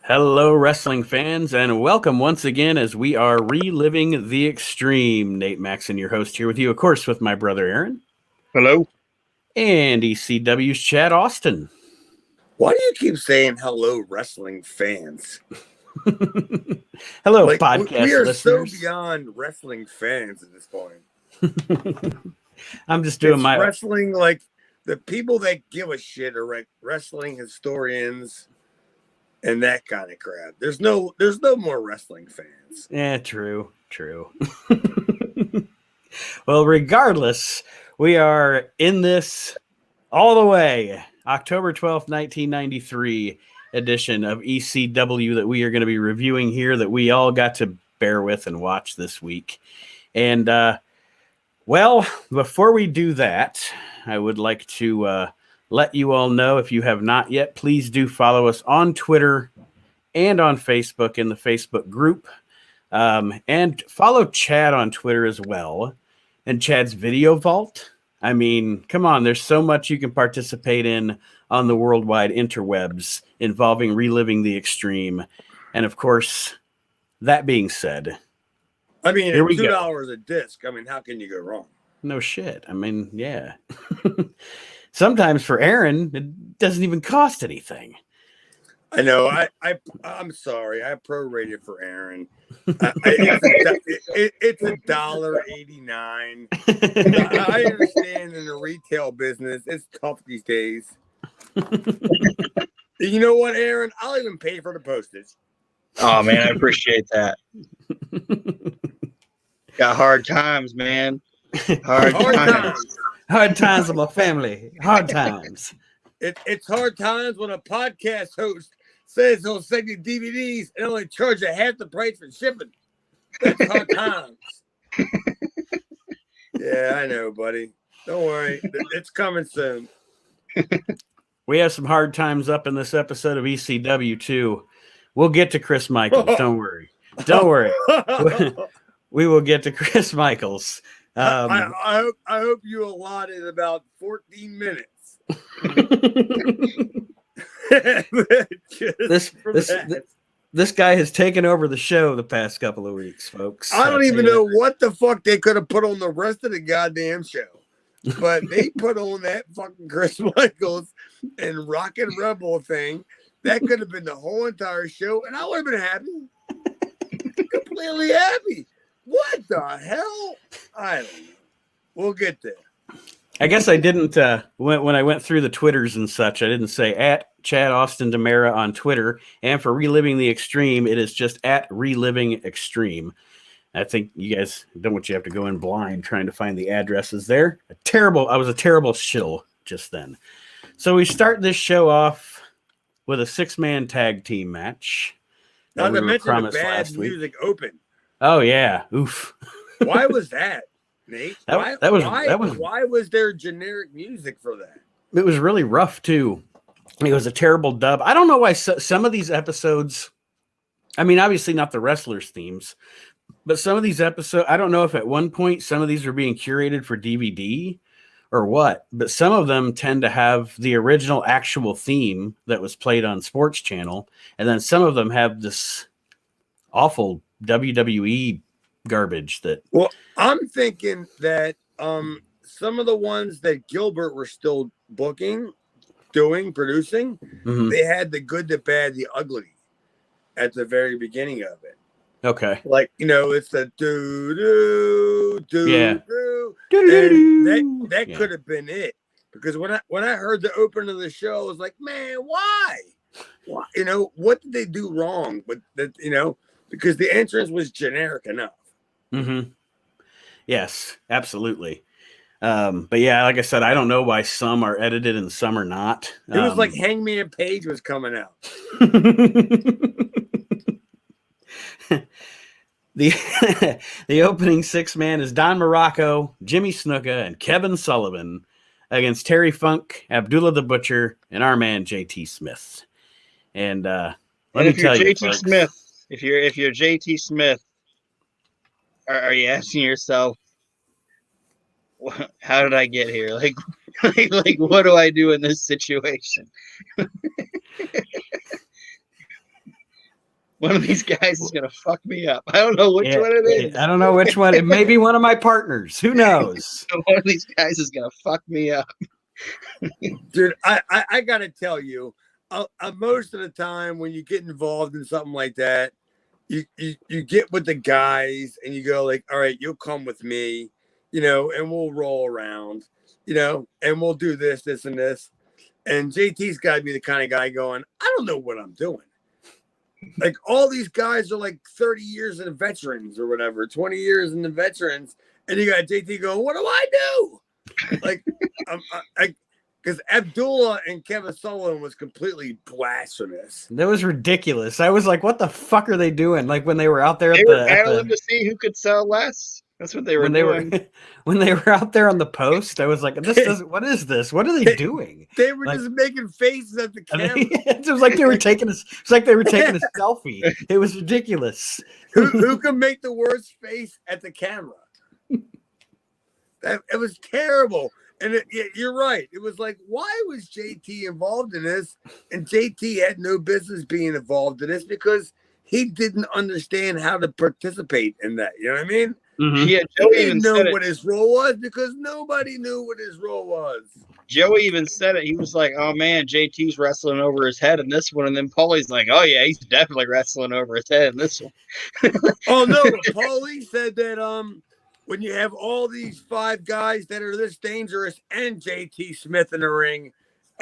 Hello, wrestling fans, and welcome once again as we are reliving the extreme. Nate Maxon, your host, here with you, of course, with my brother Aaron. Hello. And ECW's Chad Austin. Why do you keep saying hello, wrestling fans? Hello, Like podcast we are listeners. so beyond wrestling fans at this point. I'm just doing It's my wrestling, like the people that give a shit are like wrestling historians and that kind of crap. There's no more wrestling fans. Yeah, true. Well, regardless, we are in this all the way October 12th, 1993 edition of ECW that we are going to be reviewing here that we all got to bear with and watch this week. And, well, before we do that, I would like to let you all know, if you have not yet, please do follow us on Twitter and on Facebook in the Facebook group. And follow Chad on Twitter as well. And Chad's Video Vault. I mean, come on, there's so much you can participate in on the worldwide interwebs involving reliving the extreme. And of course, that being said, I mean, here at we go. $2 a disc, I mean, how can you go wrong? No shit. I mean, yeah. Sometimes for Aaron, it doesn't even cost anything. I know. I'm sorry. I prorated for Aaron. It's $1.89. I understand in the retail business, it's tough these days. You know what, Aaron? I'll even pay for the postage. Oh man, I appreciate that. Got hard times, man. Hard times. Hard times with my family. Hard times. It's hard times when a podcast host says he'll send you DVDs and only charge you half the price for shipping. That's hard times. Yeah, I know, buddy. Don't worry. It's coming soon. We have some hard times up in this episode of ECW, too. We'll get to Chris Michaels. Don't worry. Don't worry. We will get to Chris Michaels. I hope you allotted about 14 minutes. This guy has taken over the show the past couple of weeks, folks. I don't even know what the fuck they could have put on the rest of the goddamn show, but they put on that fucking Chris Michaels and Rockin' Rebel thing. That could have been the whole entire show, and I would have been happy. Completely happy. What the hell? I don't know. We'll get there. I guess I didn't, when I went through the Twitters and such, I didn't say at Chad Austin Demera on Twitter. And for Reliving the Extreme, it is just at Reliving Extreme. I think you guys don't want you have to go in blind trying to find the addresses there. I was a terrible shill just then. So we start this show off with a 6-man tag team match. Not to mention the bad music open. Oh, yeah. Oof. Why was that, Nate? Why was there generic music for that? It was really rough, too. It was a terrible dub. I don't know why some of these episodes, I mean, obviously not the wrestlers' themes, but some of these episodes, I don't know if at one point some of these were being curated for DVD or what, but some of them tend to have the original actual theme that was played on Sports Channel, and then some of them have this awful WWE garbage that. Well, I'm thinking that some of the ones that Gilbert were still producing, they had the good, the bad, the ugly at the very beginning of it. Okay. Like, it's the do yeah. And that could have been it. Because when I heard the opening of the show, I was like, man, why? What did they do wrong? But because the entrance was generic enough. Mm-hmm. Yes, absolutely. But yeah, like I said, I don't know why some are edited and some are not. It was like Hangman Page was coming out. The opening 6-man is Don Morocco, Jimmy Snuka, and Kevin Sullivan against Terry Funk, Abdullah the Butcher, and our man JT Smith. And let me tell you, JT Smith, if you're JT Smith, are you asking yourself, how did I get here? Like what do I do in this situation? One of these guys is gonna fuck me up. I don't know which one it is. I don't know which one. It may be one of my partners. Who knows? One of these guys is gonna fuck me up. Dude, I gotta tell you, most of the time when you get involved in something like that, you get with the guys and you go like, all right, you'll come with me, and we'll roll around, and we'll do this, and this. And JT's got to be the kind of guy going, I don't know what I'm doing. Like all these guys are like 30 years in the veterans or whatever, 20 years in the veterans. And you got JT going, what do I do? Like, because Abdullah and Kevin Sullivan was completely blasphemous. That was ridiculous. I was like, what the fuck are they doing? Like when they were out there They were battling to see who could sell less. That's what they were doing. When they were out there on the post, I was like, this doesn't, what is this? What are they doing? They were just making faces at the camera. It was like they were taking it's like they were taking a selfie. It was ridiculous. Who can make the worst face at the camera? It was terrible. And you're right. It was like, why was JT involved in this? And JT had no business being involved in this because he didn't understand how to participate in that. You know what I mean? Mm-hmm. Yeah, Joey didn't know what his role was because nobody knew what his role was. Joey even said it. He was like, oh, man, JT's wrestling over his head in this one. And then Paulie's like, oh, yeah, he's definitely wrestling over his head in this one. Oh, no. Paulie said that when you have all these 5 guys that are this dangerous and JT Smith in the ring,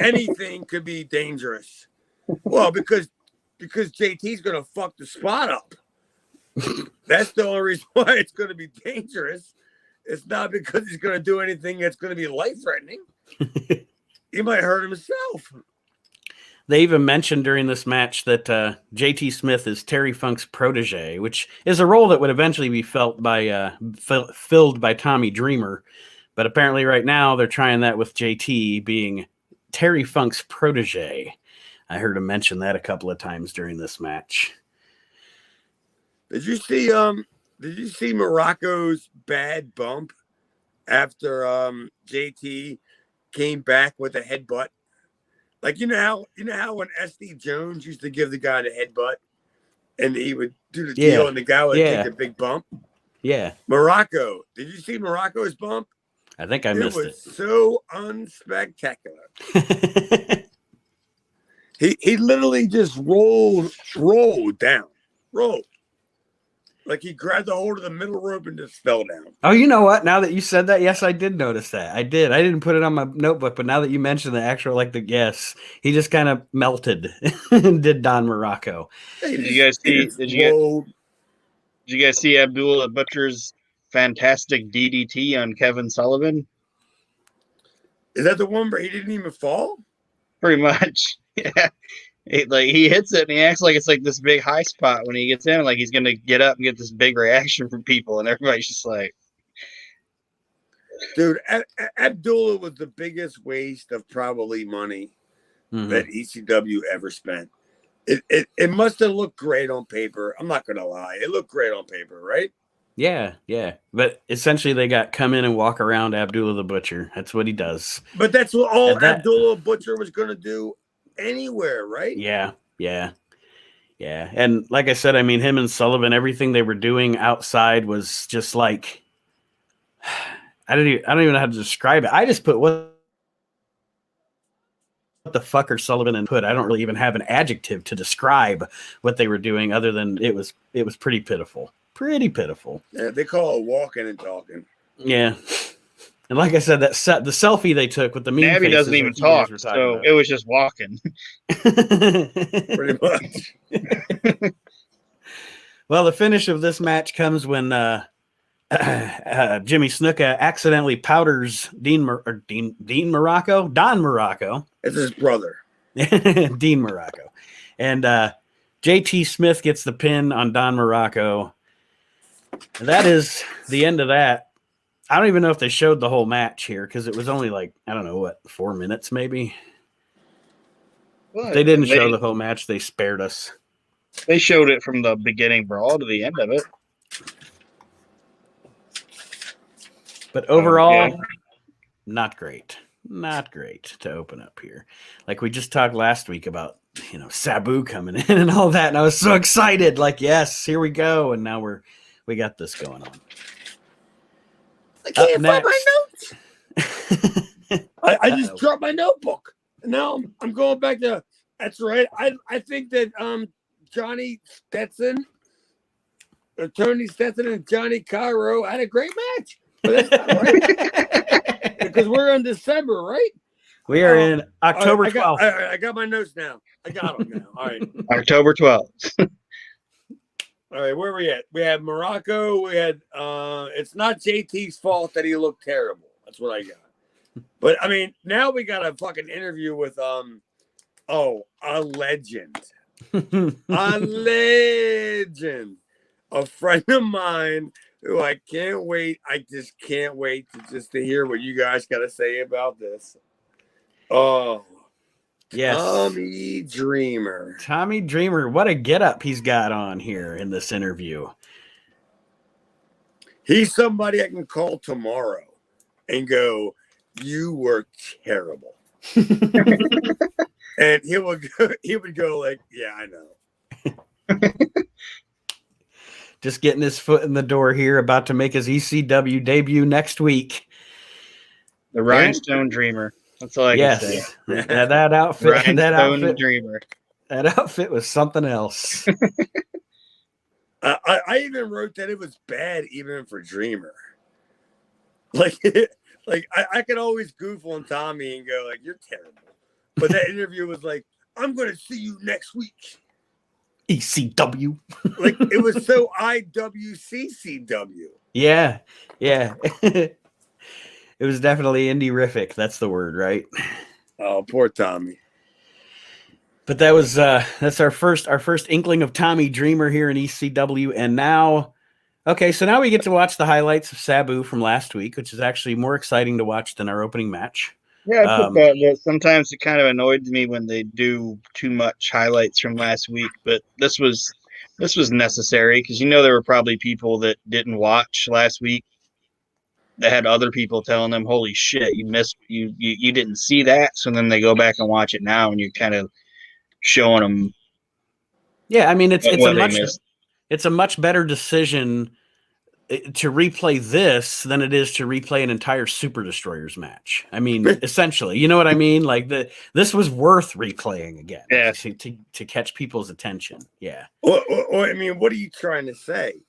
anything could be dangerous. Well, because JT's going to fuck the spot up. That's the only reason why it's going to be dangerous. It's not because he's going to do anything that's going to be life-threatening. He might hurt himself. They even mentioned during this match that JT Smith is Terry Funk's protege, which is a role that would eventually be filled by Tommy Dreamer. But apparently right now they're trying that with JT being Terry Funk's protege. I heard him mention that a couple of times during this match. Did you see Morocco's bad bump after JT came back with a headbutt? Like you know how when SD Jones used to give the guy the headbutt and he would do the deal and the guy would take a big bump? Yeah. Morocco. Did you see Morocco's bump? I think I missed it. It was so unspectacular. He literally just rolled down. Like he grabbed a hold of the middle rope and just fell down. Oh, you know what? Now that you said that, yes, I did notice that. I did. I didn't put it on my notebook, but now that you mentioned the actual, he just kind of melted and did Don Morocco. Did you guys see Abdul the Butcher's fantastic DDT on Kevin Sullivan? Is that the one where he didn't even fall? Pretty much. Yeah. He hits it and he acts like it's like this big high spot when he gets in, like he's gonna get up and get this big reaction from people, and everybody's just like, dude, Abdullah was the biggest waste of probably money that ECW ever spent. It must have looked great on paper. I'm not gonna lie, it looked great on paper, right? Yeah. But essentially they got come in and walk around Abdullah the Butcher. That's what he does. But that's what all Abdullah Butcher was gonna do anywhere, right? Yeah. And like I said, I mean, him and Sullivan, everything they were doing outside was just like, I don't even know how to describe it. I just put what the fuck are Sullivan and put. I don't really even have an adjective to describe what they were doing other than it was pretty pitiful. Pretty pitiful. Yeah, they call it walking and talking. Yeah. And like I said, the selfie they took with the mean Nabby faces doesn't even talk, so it was just walking. Pretty much. Well, the finish of this match comes when Jimmy Snuka accidentally powders Don Morocco. It's his brother. Dean Morocco. And JT Smith gets the pin on Don Morocco. And that is the end of that. I don't even know if they showed the whole match here because it was only 4 minutes maybe. Well, they didn't show the whole match. They spared us. They showed it from the beginning brawl to the end of it. But overall, not great. not great to open up here. Like we just talked last week about, Sabu coming in and all that, and I was so excited. Like, yes, here we go, and now we got this going on. I can't find my notes. I just dropped my notebook. Now I'm going back to. That's right. I think that Johnny Stetson, or Tony Stetson, and Johnny Cairo had a great match. But that's not right. Because we're in December, right? We are in October 12th. I got my notes now. I got them now. All right. October 12th. All right, where are we at? We had Morocco. We had it's not JT's fault that he looked terrible. That's what I got. But I mean, now we got a fucking interview with a legend. A legend. A friend of mine who I just can't wait to hear what you guys got to say about this. Oh, yes. Tommy Dreamer. Tommy Dreamer. What a getup he's got on here in this interview. He's somebody I can call tomorrow and go, "You were terrible." And he would go like, "Yeah, I know." Just getting his foot in the door here, about to make his ECW debut next week. The Rhinestone Dreamer. That's all I can say. That outfit. Dreamer. That outfit was something else. I even wrote that it was bad even for Dreamer. Like I could always goof on Tommy and go like, "You're terrible," but that interview was like, "I'm going to see you next week." ECW. Like it was so IWCCW. Yeah. It was definitely indie-rific. That's the word, right? Oh, poor Tommy. But that was that's our first inkling of Tommy Dreamer here in ECW, and now, okay, so now we get to watch the highlights of Sabu from last week, which is actually more exciting to watch than our opening match. Yeah, I put that. Sometimes it kind of annoyed me when they do too much highlights from last week, but this was necessary because there were probably people that didn't watch last week that had other people telling them, "Holy shit, you missed you didn't see that." So then they go back and watch it now, and you're kind of showing them. Yeah, I mean it's a much better decision to replay this than it is to replay an entire Super Destroyers match. I mean, essentially, you know what I mean? Like this was worth replaying again, to catch people's attention. Yeah. Well, I mean, what are you trying to say?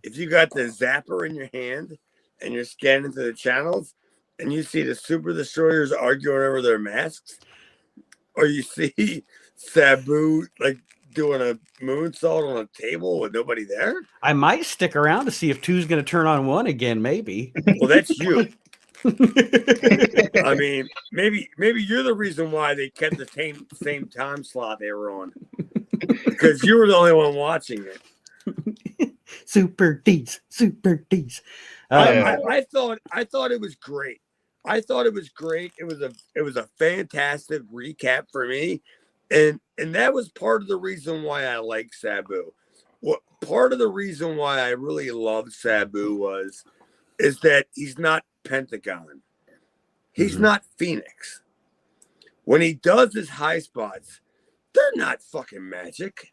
If you got the zapper in your hand and you're scanning through the channels and you see the Super Destroyers arguing over their masks, or you see Sabu like doing a moonsault on a table with nobody there, I might stick around to see if two's going to turn on one again. Maybe. Well, that's you. I mean, maybe you're the reason why they kept the same time slot they were on, because you were the only one watching it. Super D's. I thought it was great. I thought it was great. It was a fantastic recap for me. And that was part of the reason why I like Sabu. Part of the reason why I really loved Sabu is that he's not Pentagon. He's not Phoenix. When he does his high spots, they're not fucking magic.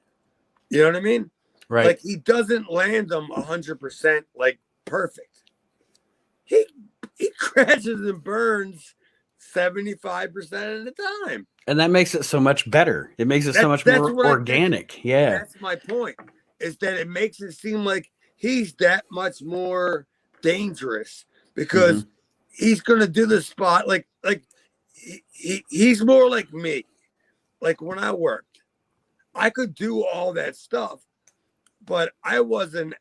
You know what I mean? Right. Like he doesn't land them 100% like perfect. He crashes and burns 75% of the time. And that makes it so much better. It makes it so much more organic. Yeah. That's my point. Is that it makes it seem like he's that much more dangerous because he's going to do the spot like he's more like me. Like when I worked, I could do all that stuff, but I wasn't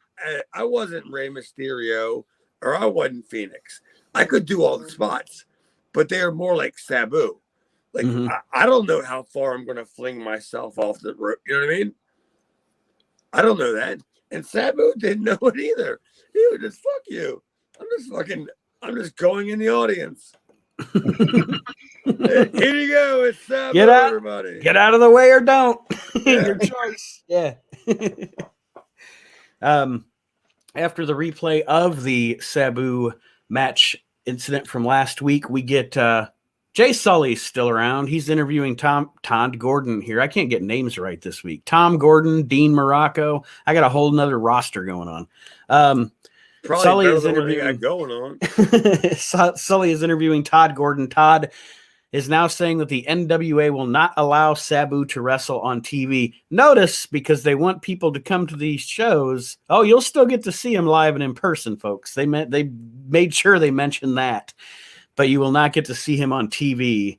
Rey Mysterio or I wasn't Phoenix. I could do all the spots, but they're more like Sabu. Like, I don't know how far I'm going to fling myself off the rope. You know what I mean? I don't know that. And Sabu didn't know it either. He was just, fuck you. I'm just going in the audience. Here you go. It's Sabu, everybody. Get out of the way or don't. Your choice. Yeah. After the replay of the Sabu match incident from last week, we get Jay Sully's still around. He's interviewing Todd Gordon here. I can't get names right this week. Tom Gordon, Dean Morocco. I got a whole nother roster going on. Probably Sully better is than what they interviewing got going on. Sully is interviewing Todd Gordon. Todd is now saying that the NWA will not allow Sabu to wrestle on TV. Notice, because they want people to come to these shows. Oh, you'll still get to see him live and in person, folks. They made sure they mentioned that. But you will not get to see him on TV.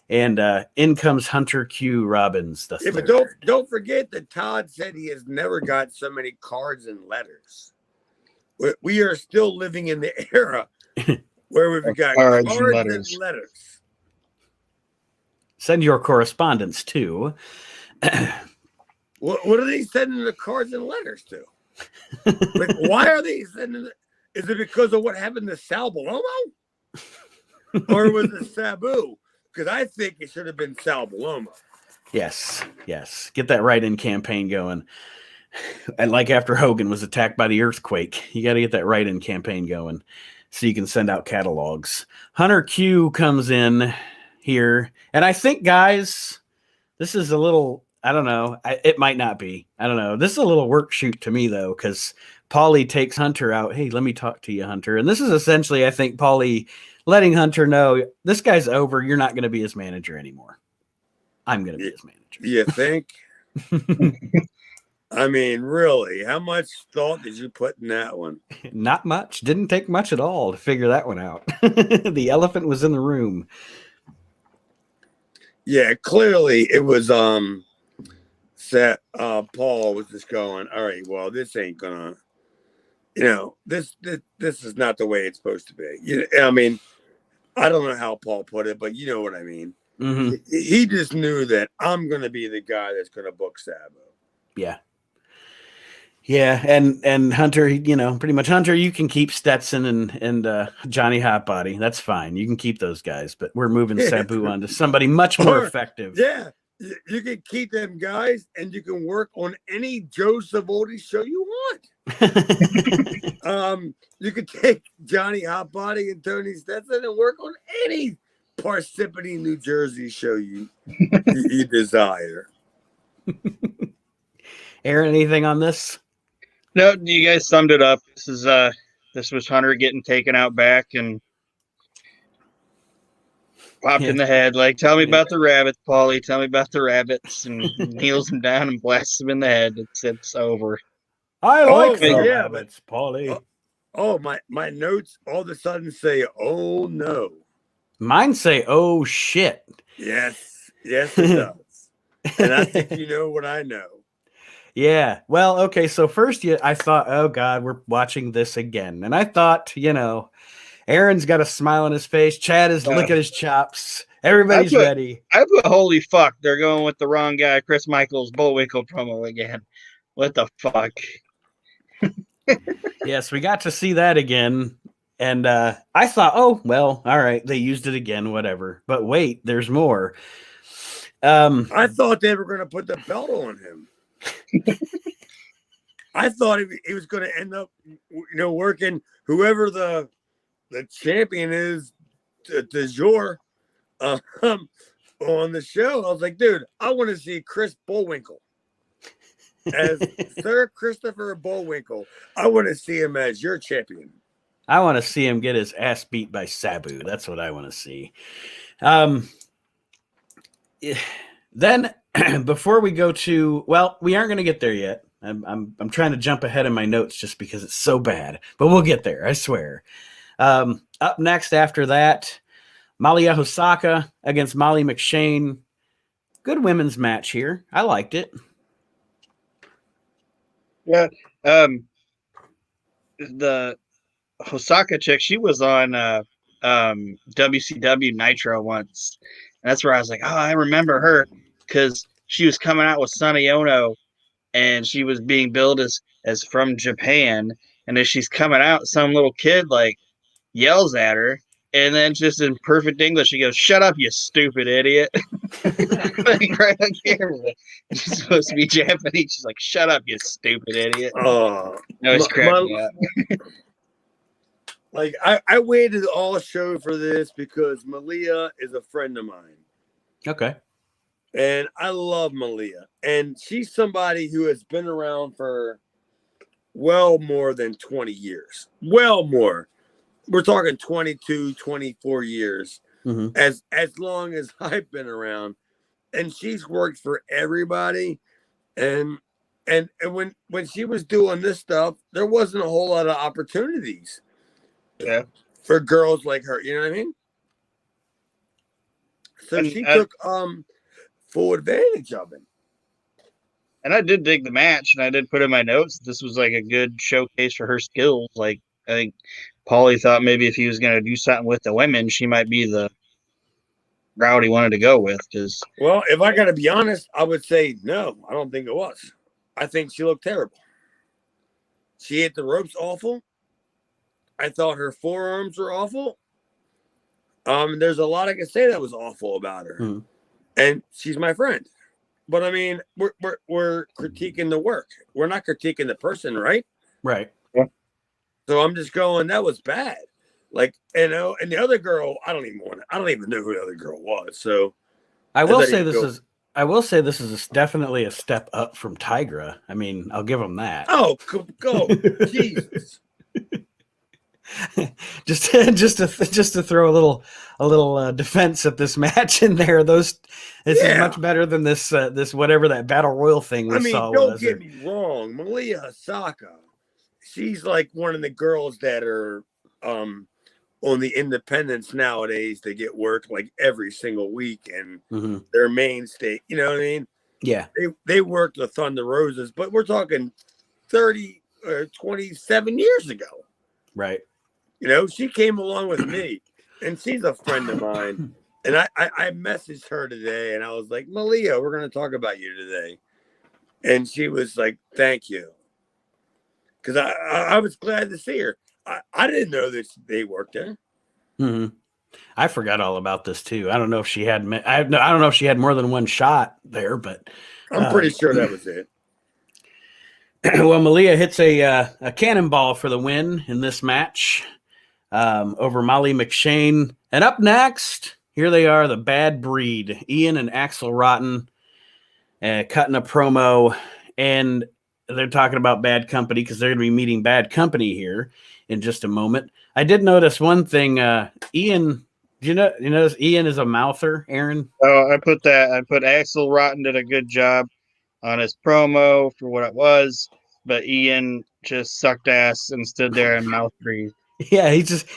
And in comes Hunter Q. Robbins. Yeah, but don't forget that Todd said he has never got so many cards and letters. We are still living in the era where we've got cards and letters. Send your correspondence to. What are they sending the cards and letters to? Like, why are they sending it? Is it because of what happened to Sal Balomo? Or was it Sabu? Because I think it should have been Sal Balomo. Yes. Get that write-in campaign going. And like after Hogan was attacked by the earthquake, you got to get that write-in campaign going so you can send out catalogs. Hunter Q comes in here. And I think, guys, this is a little, I don't know. It might not be. I don't know. This is a little work shoot to me, though, because Paulie takes Hunter out. Hey, let me talk to you, Hunter. And this is essentially, I think, Paulie letting Hunter know, this guy's over. You're not going to be his manager anymore. I'm going to be his manager. You think? I mean, really, how much thought did you put in that one? Not much. Didn't take much at all to figure that one out. The elephant was in the room. Yeah, clearly it was Paul was just going, all right, well, this ain't gonna, this is not the way it's supposed to be. I mean, I don't know how Paul put it, but you know what I mean. Mm-hmm. He just knew that I'm gonna be the guy that's gonna book Sabu. Yeah, and Hunter, pretty much Hunter, you can keep Stetson and Johnny Hotbody. That's fine. You can keep those guys, but we're moving Sabu on to somebody much more effective. Yeah, you can keep them guys, and you can work on any Joe Savoldi show you want. You could take Johnny Hotbody and Tony Stetson and work on any Parsippany, New Jersey show you desire. Aaron, anything on this? No, you guys summed it up. This was Hunter getting taken out back and popped in the head. Like, tell me about the rabbits, Paulie. Tell me about the rabbits, and kneels him down and blasts him in the head. It's over. I like the rabbits, Paulie. My notes all of a sudden say, "Oh no." Mine say, "Oh shit." Yes, it does. And I think you know what I know. Yeah. Well, okay. So first, I thought, oh God, we're watching this again, and I thought, Aaron's got a smile on his face. Chad is licking his chops. Everybody's ready. I put, holy fuck, they're going with the wrong guy. Chris Michaels, Bullwinkle promo again. What the fuck? Yes, we got to see that again. And I thought, oh, well, all right. They used it again, whatever. But wait, there's more. I thought they were going to put the belt on him. I thought he was going to end up, working whoever the champion is de jour on the show. I was like, dude, I want to see Chris Bullwinkle as Sir Christopher Bullwinkle. I want to see him as your champion. I want to see him get his ass beat by Sabu. That's what I want to see. Then before we go to, well, we aren't going to get there yet. I'm trying to jump ahead in my notes just because it's so bad, but we'll get there. I swear. Up next after that, Malia Hosaka against Molly McShane. Good women's match here. I liked it. Yeah. The Hosaka chick, she was on WCW Nitro once. And that's where I was like, oh, I remember her because she was coming out with Sonny Ono and she was being billed as from Japan. And as she's coming out, some little kid yells at her. And then just in perfect English, she goes, "Shut up, you stupid idiot." Right on camera. She's supposed to be Japanese. She's like, "Shut up, you stupid idiot." Oh, no, it's cracking me up. Like I waited all show for this because Malia is a friend of mine. Okay. And I love Malia. And she's somebody who has been around for well more than 20 years. Well more. We're talking 22, 24 years. Mm-hmm. As long as I've been around. And she's worked for everybody. And when she was doing this stuff, there wasn't a whole lot of opportunities. Yeah. For girls like her, you know what I mean? So And she took full advantage of it. And I did dig the match, and I did put in my notes this was like a good showcase for her skills. Like, I think Paulie thought maybe if he was going to do something with the women, she might be the route he wanted to go with. Because, well, if I got to be honest, I would say no. I don't think it was. I think she looked terrible. She hit the ropes awful. I thought her forearms were awful. There's a lot I can say that was awful about her, and she's my friend. But I mean, we're critiquing the work. We're not critiquing the person, right? Right. Yeah. So I'm just going, that was bad. Like, and the other girl, I don't even know who the other girl was. So I will say this is definitely a step up from Tigra. I mean, I'll give them that. Oh, go, Jesus. just to throw a little defense at this match in there. This is much better than this whatever that battle royal thing we saw. Don't get me wrong, Malia Osaka, she's like one of the girls that are on the independents nowadays. They get work like every single week, and their mainstay. You know what I mean? Yeah, they worked the Thunder Roses, but we're talking 30 or 27 years ago. Right. You know, she came along with me, and she's a friend of mine. And I messaged her today, and I was like, Malia, we're going to talk about you today. And she was like, thank you. Because I was glad to see her. I didn't know that they worked there. Mm-hmm. I forgot all about this, too. I don't know if she had I don't know if she had more than one shot there, but I'm pretty sure that was it. Well, Malia hits a cannonball for the win in this match over Molly McShane. And up next, here they are, the Bad Breed, Ian and Axel Rotten, cutting a promo. And they're talking about Bad Company because they're going to be meeting Bad Company here in just a moment. I did notice one thing. Ian, you notice Ian is a mouther, Aaron? Oh, I put Axel Rotten did a good job on his promo for what it was, but Ian just sucked ass and stood there and mouth breathed. Yeah,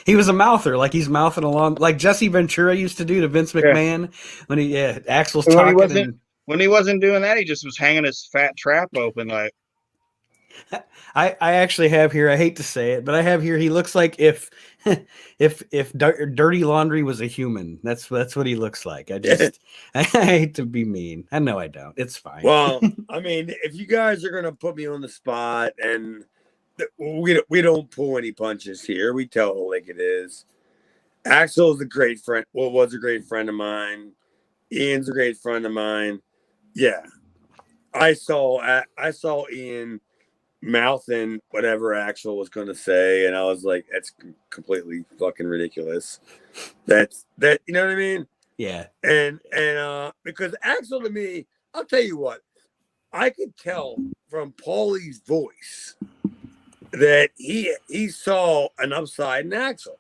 he was a mouther, like he's mouthing along, like Jesse Ventura used to do to Vince McMahon when Axel's talking. When he wasn't doing that, he just was hanging his fat trap open. Like, I actually have here, I hate to say it, but I have here, he looks like if Dirty Laundry was a human. That's what he looks like. I hate to be mean. I know I don't. It's fine. Well, I mean, if you guys are gonna put me on the spot, and we don't pull any punches here, we tell it like it is. Axel is a great friend. Well, was a great friend of mine. Ian's a great friend of mine. Yeah, I saw Ian mouthing whatever Axel was going to say, and I was like, that's completely fucking ridiculous. That you know what I mean? Yeah. And because Axel, to me, I'll tell you what, I could tell from Paulie's voice that he saw an upside in Axel.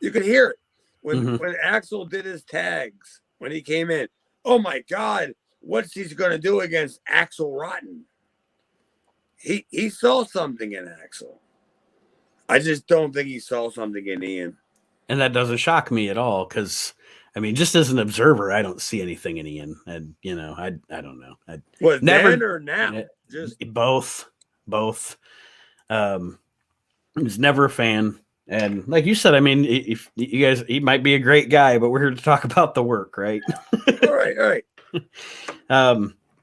You could hear it when Axel did his tags when he came in. Oh my God, what's he going to do against Axel Rotten? He saw something in Axel. I just don't think he saw something in Ian. And that doesn't shock me at all, because I mean, just as an observer, I don't see anything in Ian. And I don't know. Then or now? Just both. I was never a fan. And like you said, I mean, if you guys, he might be a great guy, but we're here to talk about the work, right? All right.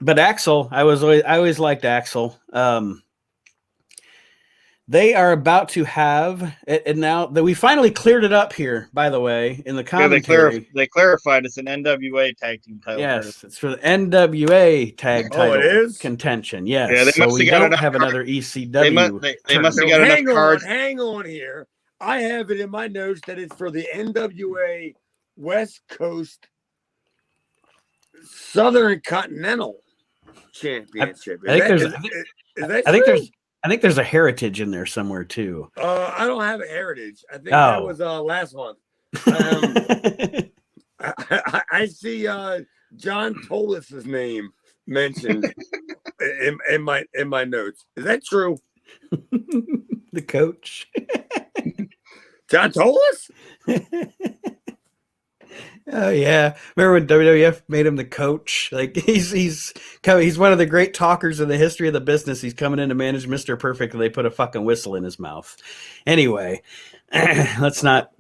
But Axel, I always liked Axel. They are about to have, and now that we finally cleared it up here, by the way, in the commentary. They clarified it's an NWA tag team title. Yes, it's for the NWA tag title. It is? Contention. Yes. Yeah, so we don't have another ECW. They must have got enough cards. Hang on here. I have it in my notes that it's for the NWA West Coast Southern Continental Championship. I think there's Is that I think true? there's a heritage in there somewhere too. I don't have a heritage. I think that Oh. was last month. I see John Tolis's name mentioned in my notes. Is that true? The coach. John Tolis? Oh yeah, remember when WWF made him the coach? Like he's one of the great talkers in the history of the business. He's coming in to manage Mr. Perfect, and they put a fucking whistle in his mouth. Anyway, let's not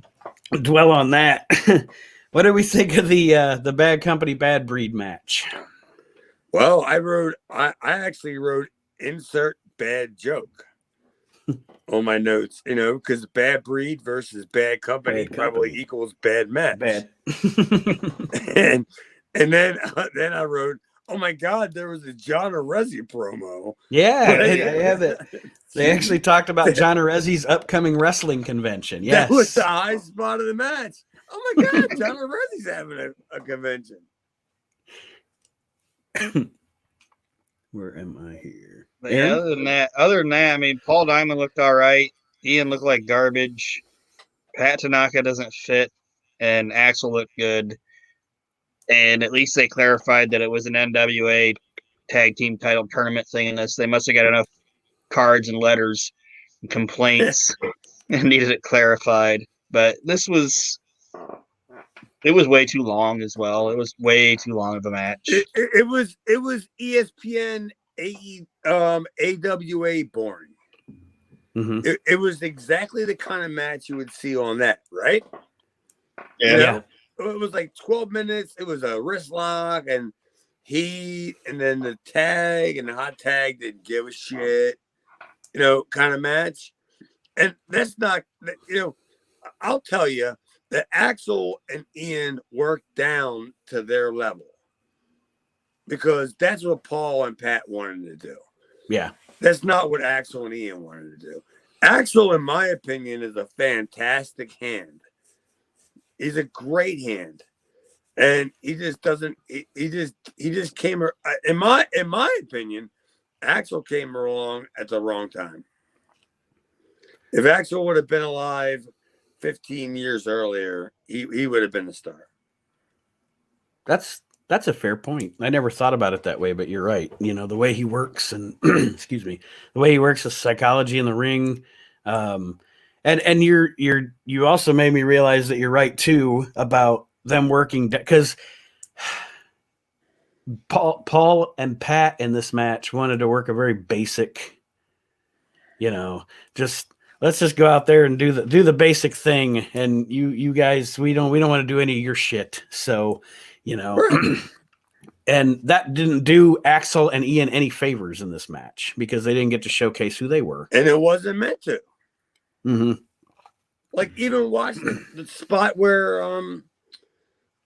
dwell on that. What do we think of the Bad Company Bad Breed match? Well, I actually wrote insert bad joke on my notes, because bad breed versus bad company probably equals bad match. Bad. and then I wrote, oh my God, there was a John Arezzi promo. Yeah, I have it. They actually talked about John Arezzi's upcoming wrestling convention. Yes. That was the high spot of the match. Oh my God, John Arezzi's having a convention. Where am I here? Yeah, other than that, I mean, Paul Diamond looked all right. Ian looked like garbage. Pat Tanaka doesn't fit, and Axel looked good. And at least they clarified that it was an NWA tag team title tournament thing in this. They must have got enough cards and letters and complaints and needed it clarified. But it was way too long as well. It was way too long of a match. It was ESPN AWA boring. Mm-hmm. It was exactly the kind of match you would see on that, right? Yeah. It was like 12 minutes. It was a wrist lock and heat, and then the tag and the hot tag didn't give a shit, kind of match. And that's not, I'll tell you that Axel and Ian worked down to their level because that's what Paul and Pat wanted to do. Yeah. That's not what Axel and Ian wanted to do. Axel, in my opinion, is a fantastic hand. He's a great hand, and he just doesn't. He just came. In my opinion, Axel came along at the wrong time. If Axel would have been alive 15 years earlier, he would have been a star. That's a fair point. I never thought about it that way, but you're right. The way he works and excuse me, the way he works the psychology in the ring. And you also made me realize that you're right too about them working because Paul and Pat in this match wanted to work a very basic, just let's just go out there and do the basic thing. And you guys, we don't want to do any of your shit. So, and that didn't do Axel and Ian any favors in this match because they didn't get to showcase who they were. And it wasn't meant to. Mm-hmm. Like even watch the spot where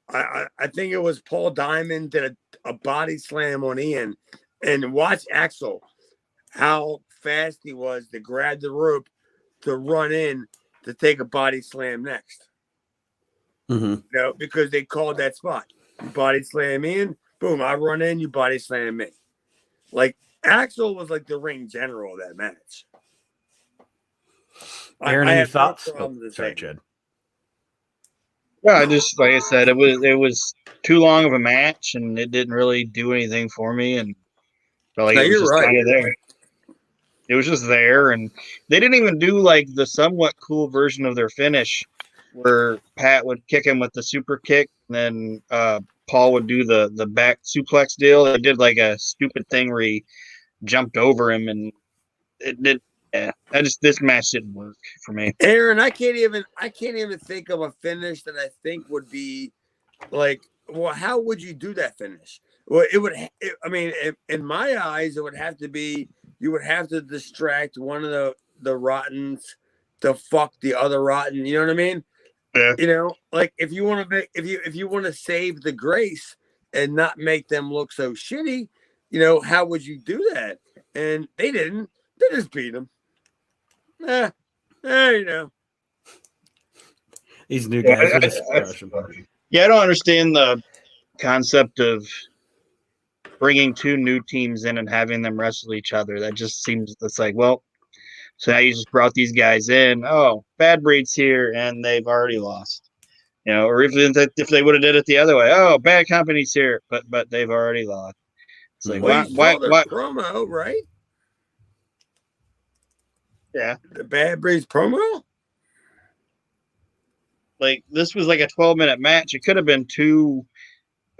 I think it was Paul Diamond did a body slam on Ian, and watch Axel how fast he was to grab the rope to run in to take a body slam next. Mm-hmm. Because they called that spot. You body slam in, boom, I run in, you body slam me. Like Axel was like the ring general of that match. Aaron, any thoughts? Sorry, Chad. Yeah, I just like I said, it was too long of a match, and it didn't really do anything for me. And felt like it was just kind of there. It was just there, and they didn't even do like the somewhat cool version of their finish, where Pat would kick him with the super kick, and then Paul would do the back suplex deal. They did like a stupid thing where he jumped over him, and it did. Yeah, this match didn't work for me. Aaron, I can't even think of a finish that I think would be like. Well, how would you do that finish? Well, in my eyes, it would have to be you would have to distract one of the Rottens to fuck the other Rotten. You know what I mean? Yeah. Like if you want to make if you want to save the grace and not make them look so shitty, how would you do that? And they didn't. They just beat them. These new Yeah, guys, we'll just crush them. I don't understand the concept of bringing two new teams in and having them wrestle each other. That just seems, it's like, well, so now you just brought these guys in. Oh, Bad Breed's here, and they've already lost. Or if they would have did it the other way, oh, Bad Company's here, but they've already lost. It's like, Well, you saw their why? promo, right? Yeah, The Bad Breeds promo. like this was like a 12-minute match. It could have been 2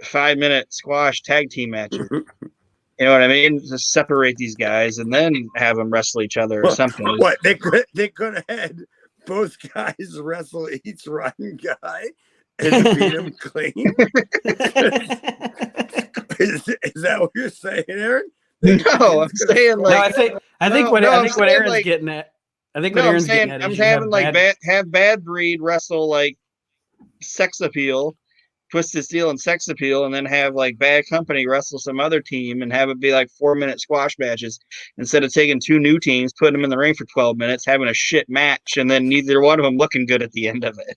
5-minute squash tag team matches. You know what I mean? Just separate these guys and then have them wrestle each other or something. What they could have had both guys wrestle each Rotten guy and beat him clean. is that what you're saying, Aaron? No, I'm saying No, like I think what Aaron's like, getting at. I think no, what Aaron's I'm saying getting at I'm is having like have Bad Breed wrestle like Sex Appeal, Twisted Steel and Sex Appeal, and then have like Bad Company wrestle some other team and have it be like 4-minute squash matches instead of taking two new teams, putting them in the ring for 12 minutes, having a shit match, and then neither one of them looking good at the end of it.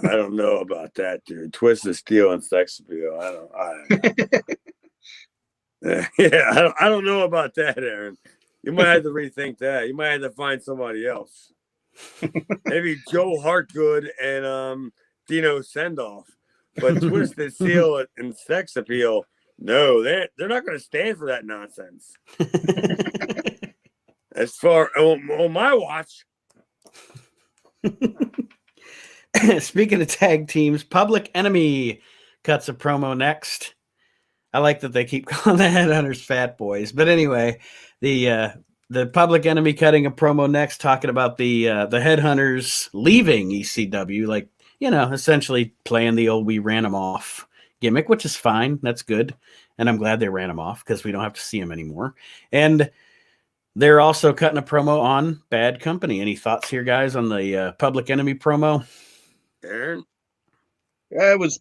I don't know about that, dude. Twisted Steel and Sex Appeal. I don't know about that, Aaron. You might have to rethink that. You might have to find somebody else. Maybe Joe Hartgood and Dino Sendoff. But Twisted Steel and Sex Appeal, no, they're not going to stand for that nonsense. As far on my watch. Speaking of tag teams, Public Enemy cuts a promo next. I like that they keep calling the Headhunters Fat Boys. But anyway, the Public Enemy cutting a promo next, talking about the Headhunters leaving ECW, like, essentially playing the old "we ran them off" gimmick, which is fine. That's good. And I'm glad they ran them off because we don't have to see them anymore. And they're also cutting a promo on Bad Company. Any thoughts here, guys, on the Public Enemy promo? Aaron? Yeah, it was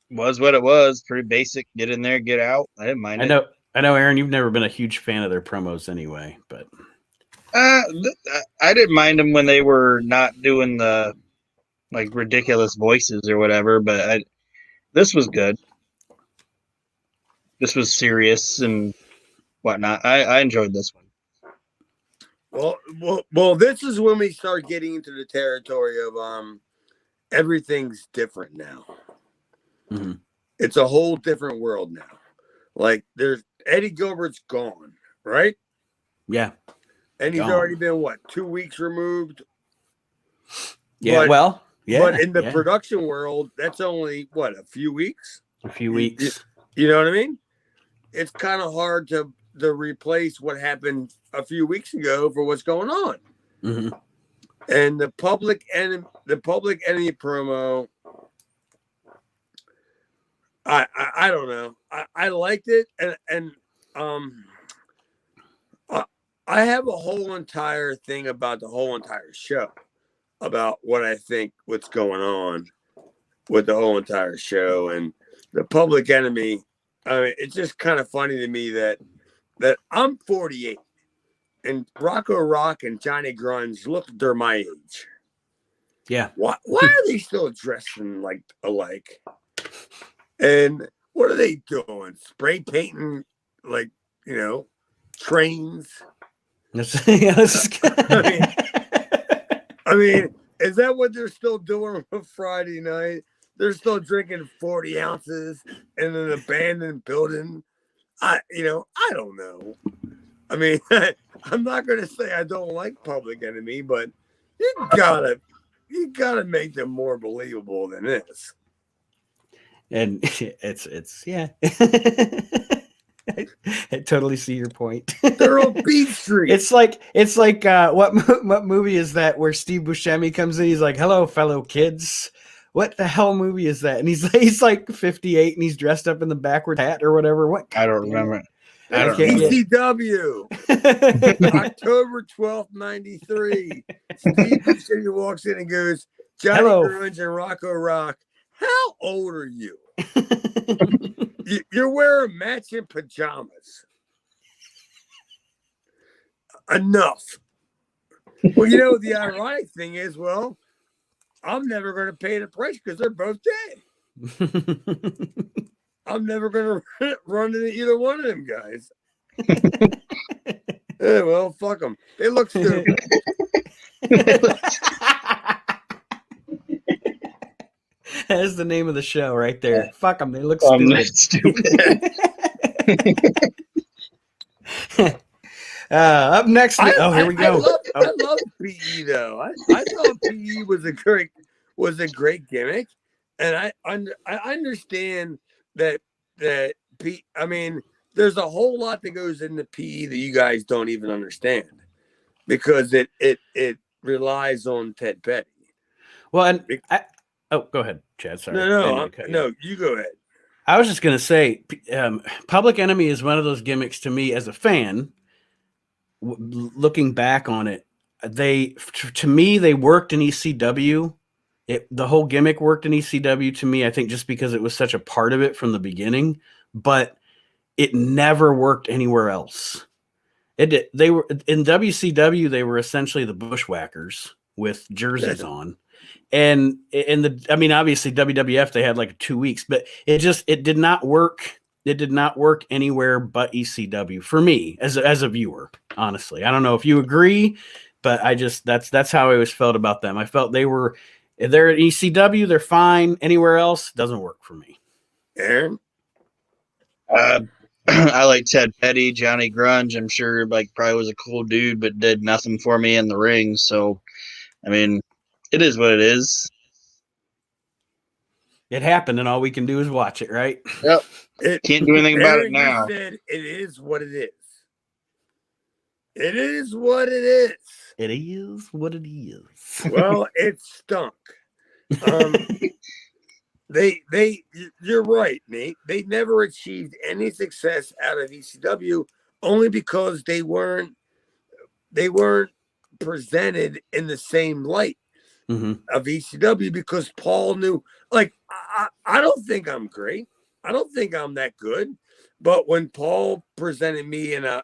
what it was. Pretty basic. Get in there, get out. I didn't mind it. I know, Aaron, you've never been a huge fan of their promos anyway, but I didn't mind them when they were not doing the like ridiculous voices or whatever, but this was good. This was serious and whatnot. I enjoyed this one. Well, this is when we start getting into the territory of everything's different now. Mm-hmm. It's a whole different world now. Like there's Eddie Gilbert's gone, right? Yeah. And he's already been 2 weeks removed? Yeah, but in the production world, that's only a few weeks? A few weeks. You know what I mean? It's kind of hard to replace what happened a few weeks ago for what's going on. Mm-hmm. And the Public Enemy promo, I don't know. I liked it, and I have a whole entire thing about the whole entire show, about what I think what's going on with the whole entire show and the Public Enemy. I mean, it's just kind of funny to me that I'm 48 and Rocco Rock and Johnny Grunge look they're my age. Yeah. Why are they still dressing like alike? And what are they doing? Spray painting trains? I mean, is that what they're still doing on a Friday night? They're still drinking 40 ounces in an abandoned building. I don't know. I mean, I'm not going to say I don't like Public Enemy, but you gotta make them more believable than this. And it's yeah. I totally see your point. They're on Beach Street. It's like what movie is that where Steve Buscemi comes in? He's like, "Hello, fellow kids." What the hell movie is that? And he's like 58 and he's dressed up in the backward hat or whatever. What? I don't remember. ECW. October 12th, 93. Steve Buscemi walks in and goes, Johnny Grunge and Rocco Rock, how old are you? You're wearing matching pajamas. Enough. Well, the ironic thing is, I'm never going to pay the price because they're both dead. I'm never going to run into either one of them guys. Yeah, well, fuck them. They look stupid. That's the name of the show right there. Fuck them. They look stupid. Up next. Here we go. I love PE though. I thought PE was a great gimmick, and I understand that I mean, there's a whole lot that goes into PE that you guys don't even understand because it relies on Ted Petty. Well, and go ahead, Chad. Sorry. No, you go ahead. I was just gonna say, Public Enemy is one of those gimmicks to me as a fan. Looking back on it, to me they worked in ECW. The whole gimmick worked in ECW to me. I think just because it was such a part of it from the beginning, but it never worked anywhere else. They were in WCW. They were essentially the Bushwhackers with jerseys on, and obviously WWF they had like 2 weeks, but it did not work. It did not work anywhere but ECW for me as a viewer. Honestly, I don't know if you agree, but that's how I always felt about them. I felt they're at ECW, they're fine. Anywhere else doesn't work for me. Aaron, I like Ted Petty, Johnny Grunge. I'm sure probably was a cool dude, but did nothing for me in the ring. So, I mean, it is what it is. It happened, and all we can do is watch it, right? Yep. Can't do anything about it now. Said it is what it is. It is what it is. It is what it is. Well, it stunk. You're right, Nate. They never achieved any success out of ECW only because they weren't presented in the same light of ECW because Paul knew, I don't think I'm great. I don't think I'm that good. But when Paul presented me in a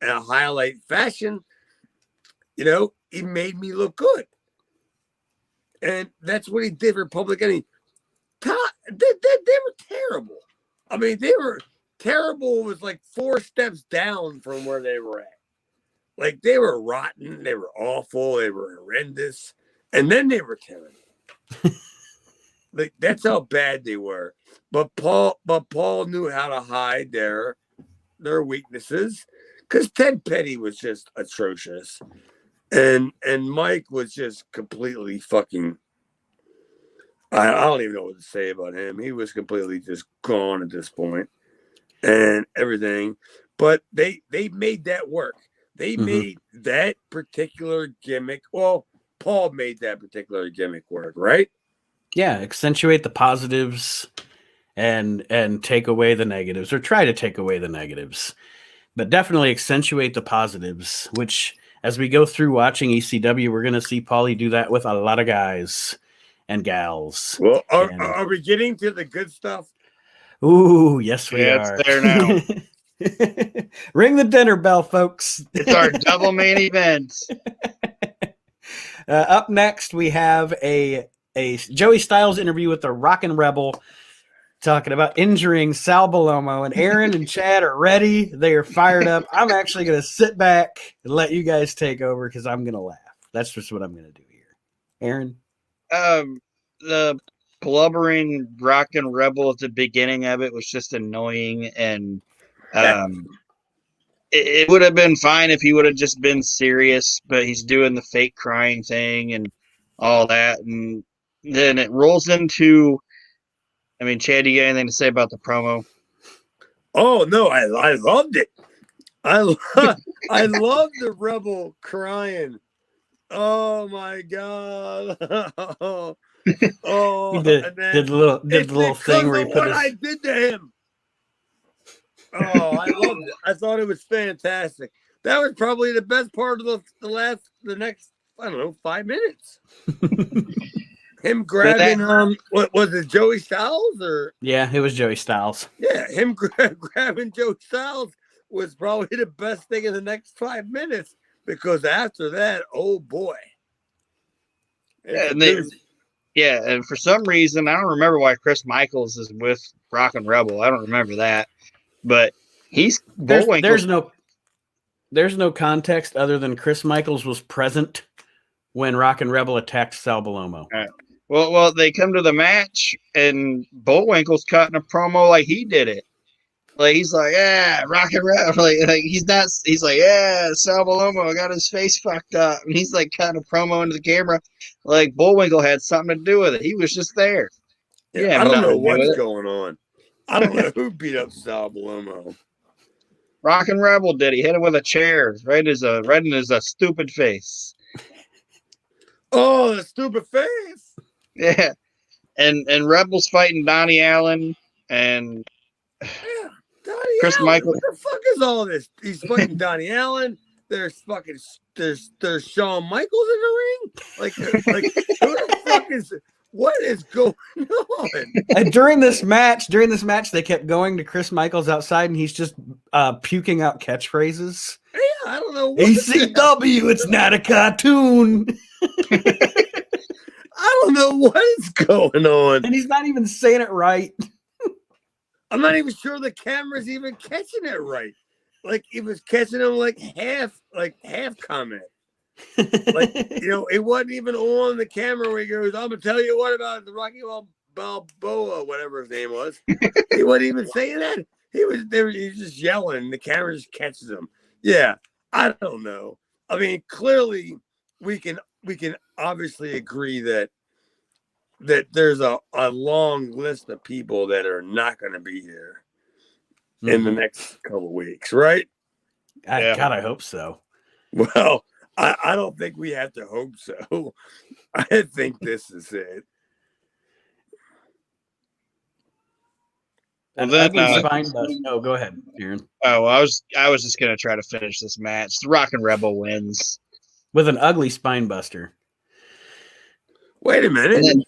highlight fashion, he made me look good. And that's what he did for Public Enemy. They were terrible. I mean, they were terrible. It was like 4 steps down from where they were at. They were rotten. They were awful. They were horrendous. And then they were terrible. That's how bad they were. But Paul knew how to hide their weaknesses because Ted Petty was just atrocious. And Mike was just completely fucking, I don't even know what to say about him. He was completely just gone at this point and everything. But they made that work. They made that particular gimmick. Well, Paul made that particular gimmick work, right? Yeah, accentuate the positives and take away the negatives, or try to take away the negatives. But definitely accentuate the positives, which as we go through watching ECW, we're going to see Paulie do that with a lot of guys and gals. Well, are we getting to the good stuff? Ooh, yes, we are. It's there now. Ring the dinner bell, folks. It's our double main event. Up next, we have a Joey Styles interview with the Rockin' Rebel, talking about injuring Sal Balomo, and Aaron and Chad are ready. They are fired up. I'm actually going to sit back and let you guys take over because I'm going to laugh. That's just what I'm going to do here. Aaron? The blubbering Rockin' Rebel at the beginning of it was just annoying, and it would have been fine if he would have just been serious, but he's doing the fake crying thing and all that, and then it rolls into, I mean, Chad, do you got anything to say about the promo? Oh no, I loved it. I loved the Rebel crying. Oh my god! Oh, he did the little thing where he put what I did to him. Oh, I loved it. I thought it was fantastic. That was probably the best part of the next, I don't know, 5 minutes. Him grabbing what was it, Joey Styles or? Yeah, it was Joey Styles. Yeah, him grabbing Joey Styles was probably the best thing in the next 5 minutes because after that, oh boy. It's a And they, doozy. yeah, and for some reason, I don't remember why Chris Michaels is with Rockin' Rebel. I don't remember that, but Bullwinkle's. There's no context other than Chris Michaels was present when Rockin' Rebel attacked Sal Balomo. Well, they come to the match, and Bullwinkle's cutting a promo like he did it. Like he's like, yeah, Rockin' Rebel. Like he's not. He's like, yeah, Sal Balomo got his face fucked up, and he's like cutting a promo into the camera, like Bullwinkle had something to do with it. He was just there. Yeah, I don't know what's going on. I don't know who beat up Sal Balomo. Rockin' Rebel did. He hit him with a chair right in his stupid face. Oh, the stupid face. Yeah, and Rebel's fighting Donnie Allen and Donnie Chris Allen. Michael. What the fuck is all this? He's fighting Donnie Allen. There's Shawn Michaels in the ring. Like who the fuck is? What is going on? And during this match, they kept going to Chris Michaels outside, and he's just puking out catchphrases. Yeah, I don't know. What ECW, it's not a cartoon. I don't know what is going on. And he's not even saying it right. I'm not even sure the camera's even catching it right. Like he was catching him like half comment. Like, it wasn't even on the camera where he goes, I'm gonna tell you what about the Rocky Balboa, whatever his name was. He wasn't even saying that. He was just yelling, and the camera just catches him. Yeah, I don't know. I mean, clearly we can obviously agree that there's a long list of people that are not going to be here in the next couple of weeks, right? God, I hope so. Well, I don't think we have to hope so. I think this is it. Well, then, go ahead, Kieran. Oh, I was just gonna try to finish this match. The Rockin' Rebel wins with an ugly spine buster. Wait a minute.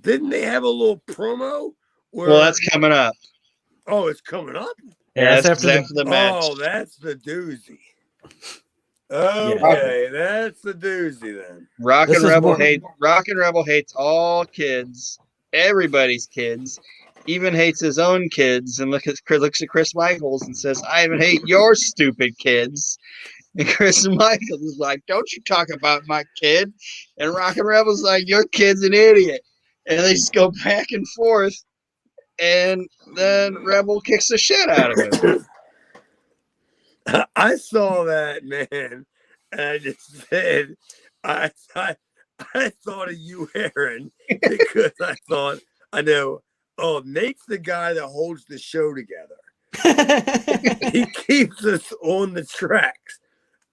Didn't they have a little promo? Well, that's coming up. Oh, it's coming up? Yeah, that's after the match. Oh, that's the doozy. Okay, that's the doozy then. Rockin' Rebel hates all kids, everybody's kids, even hates his own kids, and looks at Chris Michaels and says, I even hate your stupid kids. And Chris Michaels is like, don't you talk about my kid. And Rockin' Rebel's like, your kid's an idiot. And they just go back and forth, and then Rebel kicks the shit out of him. I saw that, man, and I just said, I thought of you, Aaron, because I know, Nate's the guy that holds the show together. He keeps us on the tracks.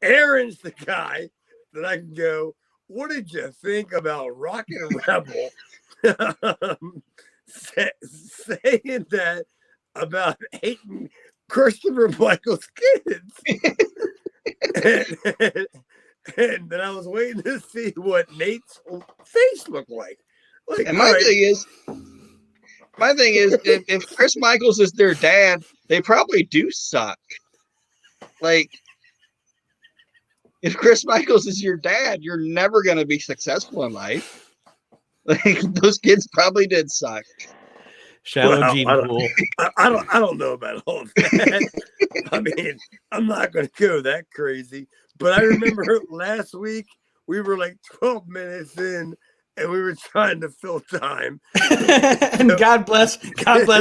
Aaron's the guy that I can go, what did you think about Rockin' Rebel saying that about hating Christopher Michael's kids? and then I was waiting to see what Nate's face looked like. And my thing is, if Chris Michaels is their dad, they probably do suck. Like, if Chris Michaels is your dad, you're never going to be successful in life. Like, those kids probably did suck. Shallow gene pool. I don't know about all that. I mean, I'm not going to go that crazy. But I remember last week we were like 12 minutes in, and we were trying to fill time. And God bless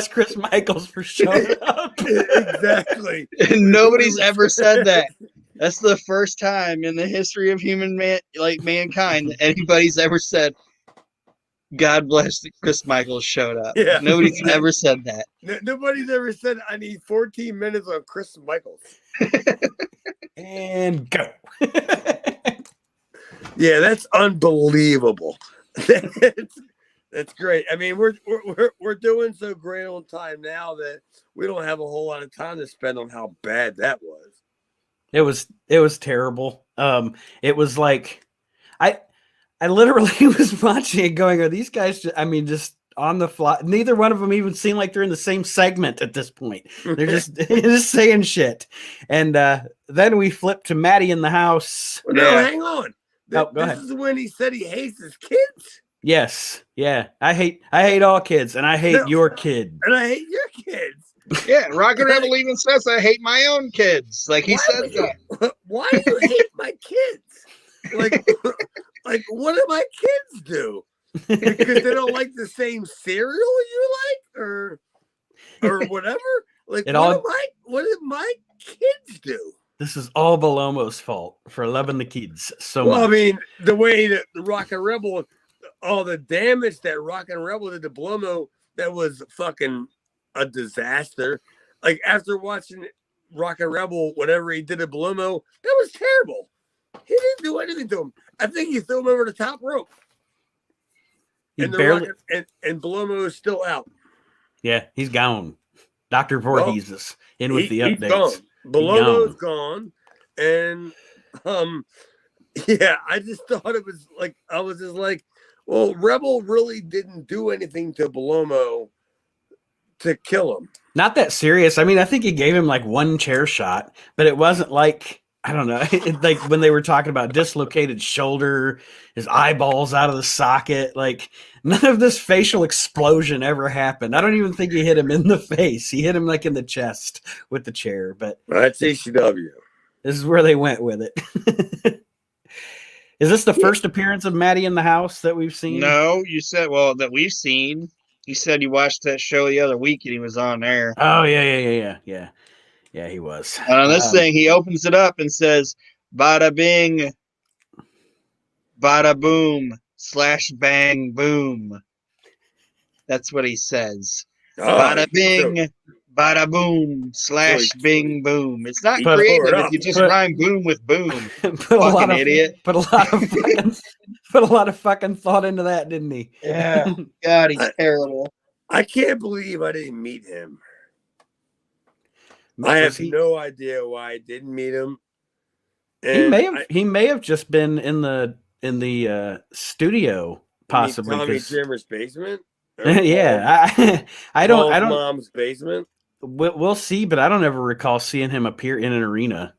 Chris Michaels for showing up. Exactly. And nobody's ever said that. That's the first time in the history of mankind that anybody's ever said, God bless Chris Michaels showed up. Yeah. Nobody's ever said that. Nobody's ever said, I need 14 minutes on Chris Michaels. And go. Yeah, that's unbelievable. That's great. I mean, we're doing so great on time now that we don't have a whole lot of time to spend on how bad that was. It was terrible. It was like I literally was watching it going, are these guys just on the fly? Neither one of them even seem like they're in the same segment at this point. They're just saying shit. And then we flip to Maddie in the house. Well, no, hang on. Go This ahead. is when he said he hates his kids. Yes, yeah. I hate all kids, and I hate No. your kid. And I hate your kids. Yeah, Rocket Rebel even says I hate my own kids. Like he says that. Why do you hate my kids? Like, like what do my kids do? Because they don't like the same cereal you like, or whatever. Like, what did my kids do? This is all Belomo's fault for loving the kids so Well, much. I mean, the way that the Rocket Rebel, all the damage that Rocket Rebel did to Blomo, that was fucking a disaster. Like, after watching Rocket Rebel, whatever he did to Blomo, that was terrible. He didn't do anything to him. I think he threw him over the top rope. He And barely, and Blomo is still out. yeah, he's gone. Dr. Voorhees is in with the He's updates. gone. Belomo's gone. And yeah, I just thought it was like, I was just like, well, Rebel really didn't do anything to Belomo to kill him. Not that serious. I mean, I think he gave him like one chair shot, but it wasn't like, I don't know, like when they were talking about dislocated shoulder, his eyeballs out of the socket, like none of this facial explosion ever happened. I don't even think he hit him in the face. He hit him like in the chest with the chair, but That's ECW. this is where they went with it. Is this the first appearance of Maddie in the house that we've seen? No, you said that we've seen. You said you watched that show the other week and he was on there. Oh yeah. Yeah, he was. And on this thing, he opens it up and says, "Bada bing, bada boom, / bang boom." That's what he says. Bada bing, bada boom, / bing boom. It's not creative if you just rhyme boom with boom. Fucking idiot. Put a lot of fucking thought into that, didn't he? Yeah. God, he's terrible. I can't believe I didn't meet him. I have no idea why I didn't meet him. And he may have just been in the studio, possibly. Tommy Dreamer's basement. Yeah, I don't. Mom's basement. We'll see, but I don't ever recall seeing him appear in an arena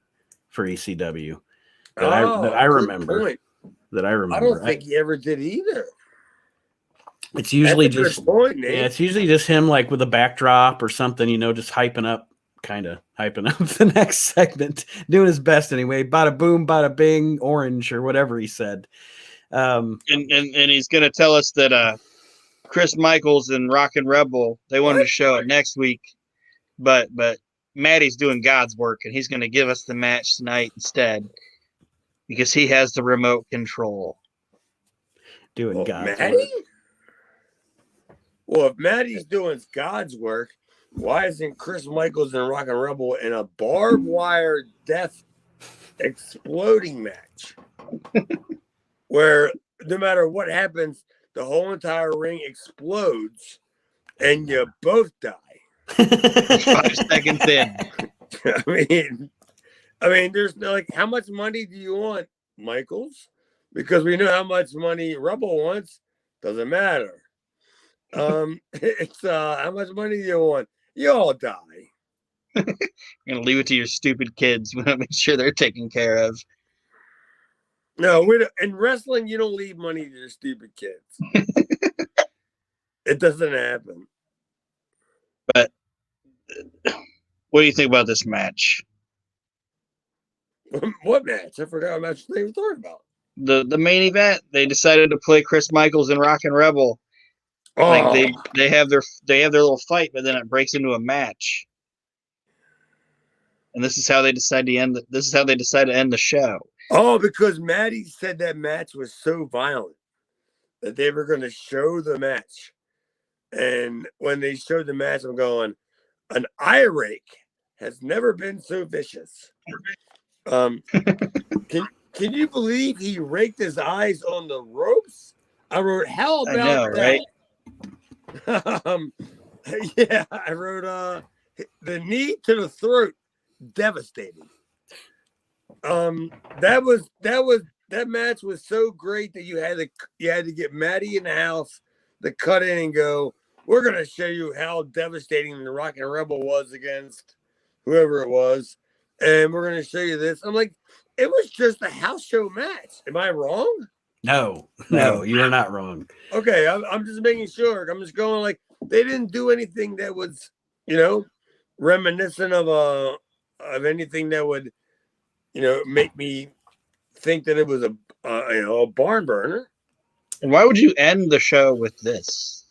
for ECW. That I remember. I don't think he ever did either. It's usually just it's usually just him like with a backdrop or something, just hyping up the next segment, doing his best anyway. Bada boom, bada bing, orange or whatever he said. And he's gonna tell us that Chris Michaels and Rockin' Rebel, they wanted to show it next week, but Maddie's doing God's work and he's gonna give us the match tonight instead because he has the remote control. Doing God's Maddie? work. Well, if Maddie's doing God's work, why isn't Chris Michaels and Rockin' Rebel in a barbed wire death exploding match where no matter what happens, the whole entire ring explodes and you both die? 5 seconds in. I mean, there's like, how much money do you want, Michaels? Because we know how much money Rebel wants. Doesn't matter. It's how much money do you want? You all die. I'm gonna leave it to your stupid kids. We want to make sure they're taken care of. No, in wrestling, you don't leave money to your stupid kids. It doesn't happen. But what do you think about this match? What match? I forgot what match they were talking about. The main event. They decided to play Chris Michaels and Rockin' Rebel. Like they have their little fight, but then it breaks into a match. And this is how they decide to end the show. Oh, because Maddie said that match was so violent that they were going to show the match. And when they showed the match, I'm going, an eye rake has never been so vicious. Can you believe he raked his eyes on the ropes? I wrote, how about that? Right? Yeah, I wrote the knee to the throat, devastating. That match was so great that you had to get Maddie in the house to cut in and go, we're gonna show you how devastating the Rockin' Rebel was against whoever it was, and we're gonna show you this. I'm like, It was just a house show match. Am I wrong? No, No. you are not wrong. Okay, I'm just making sure. I'm just going like they didn't do anything that was, reminiscent of anything that would, make me think that it was a barn burner. And why would you end the show with this?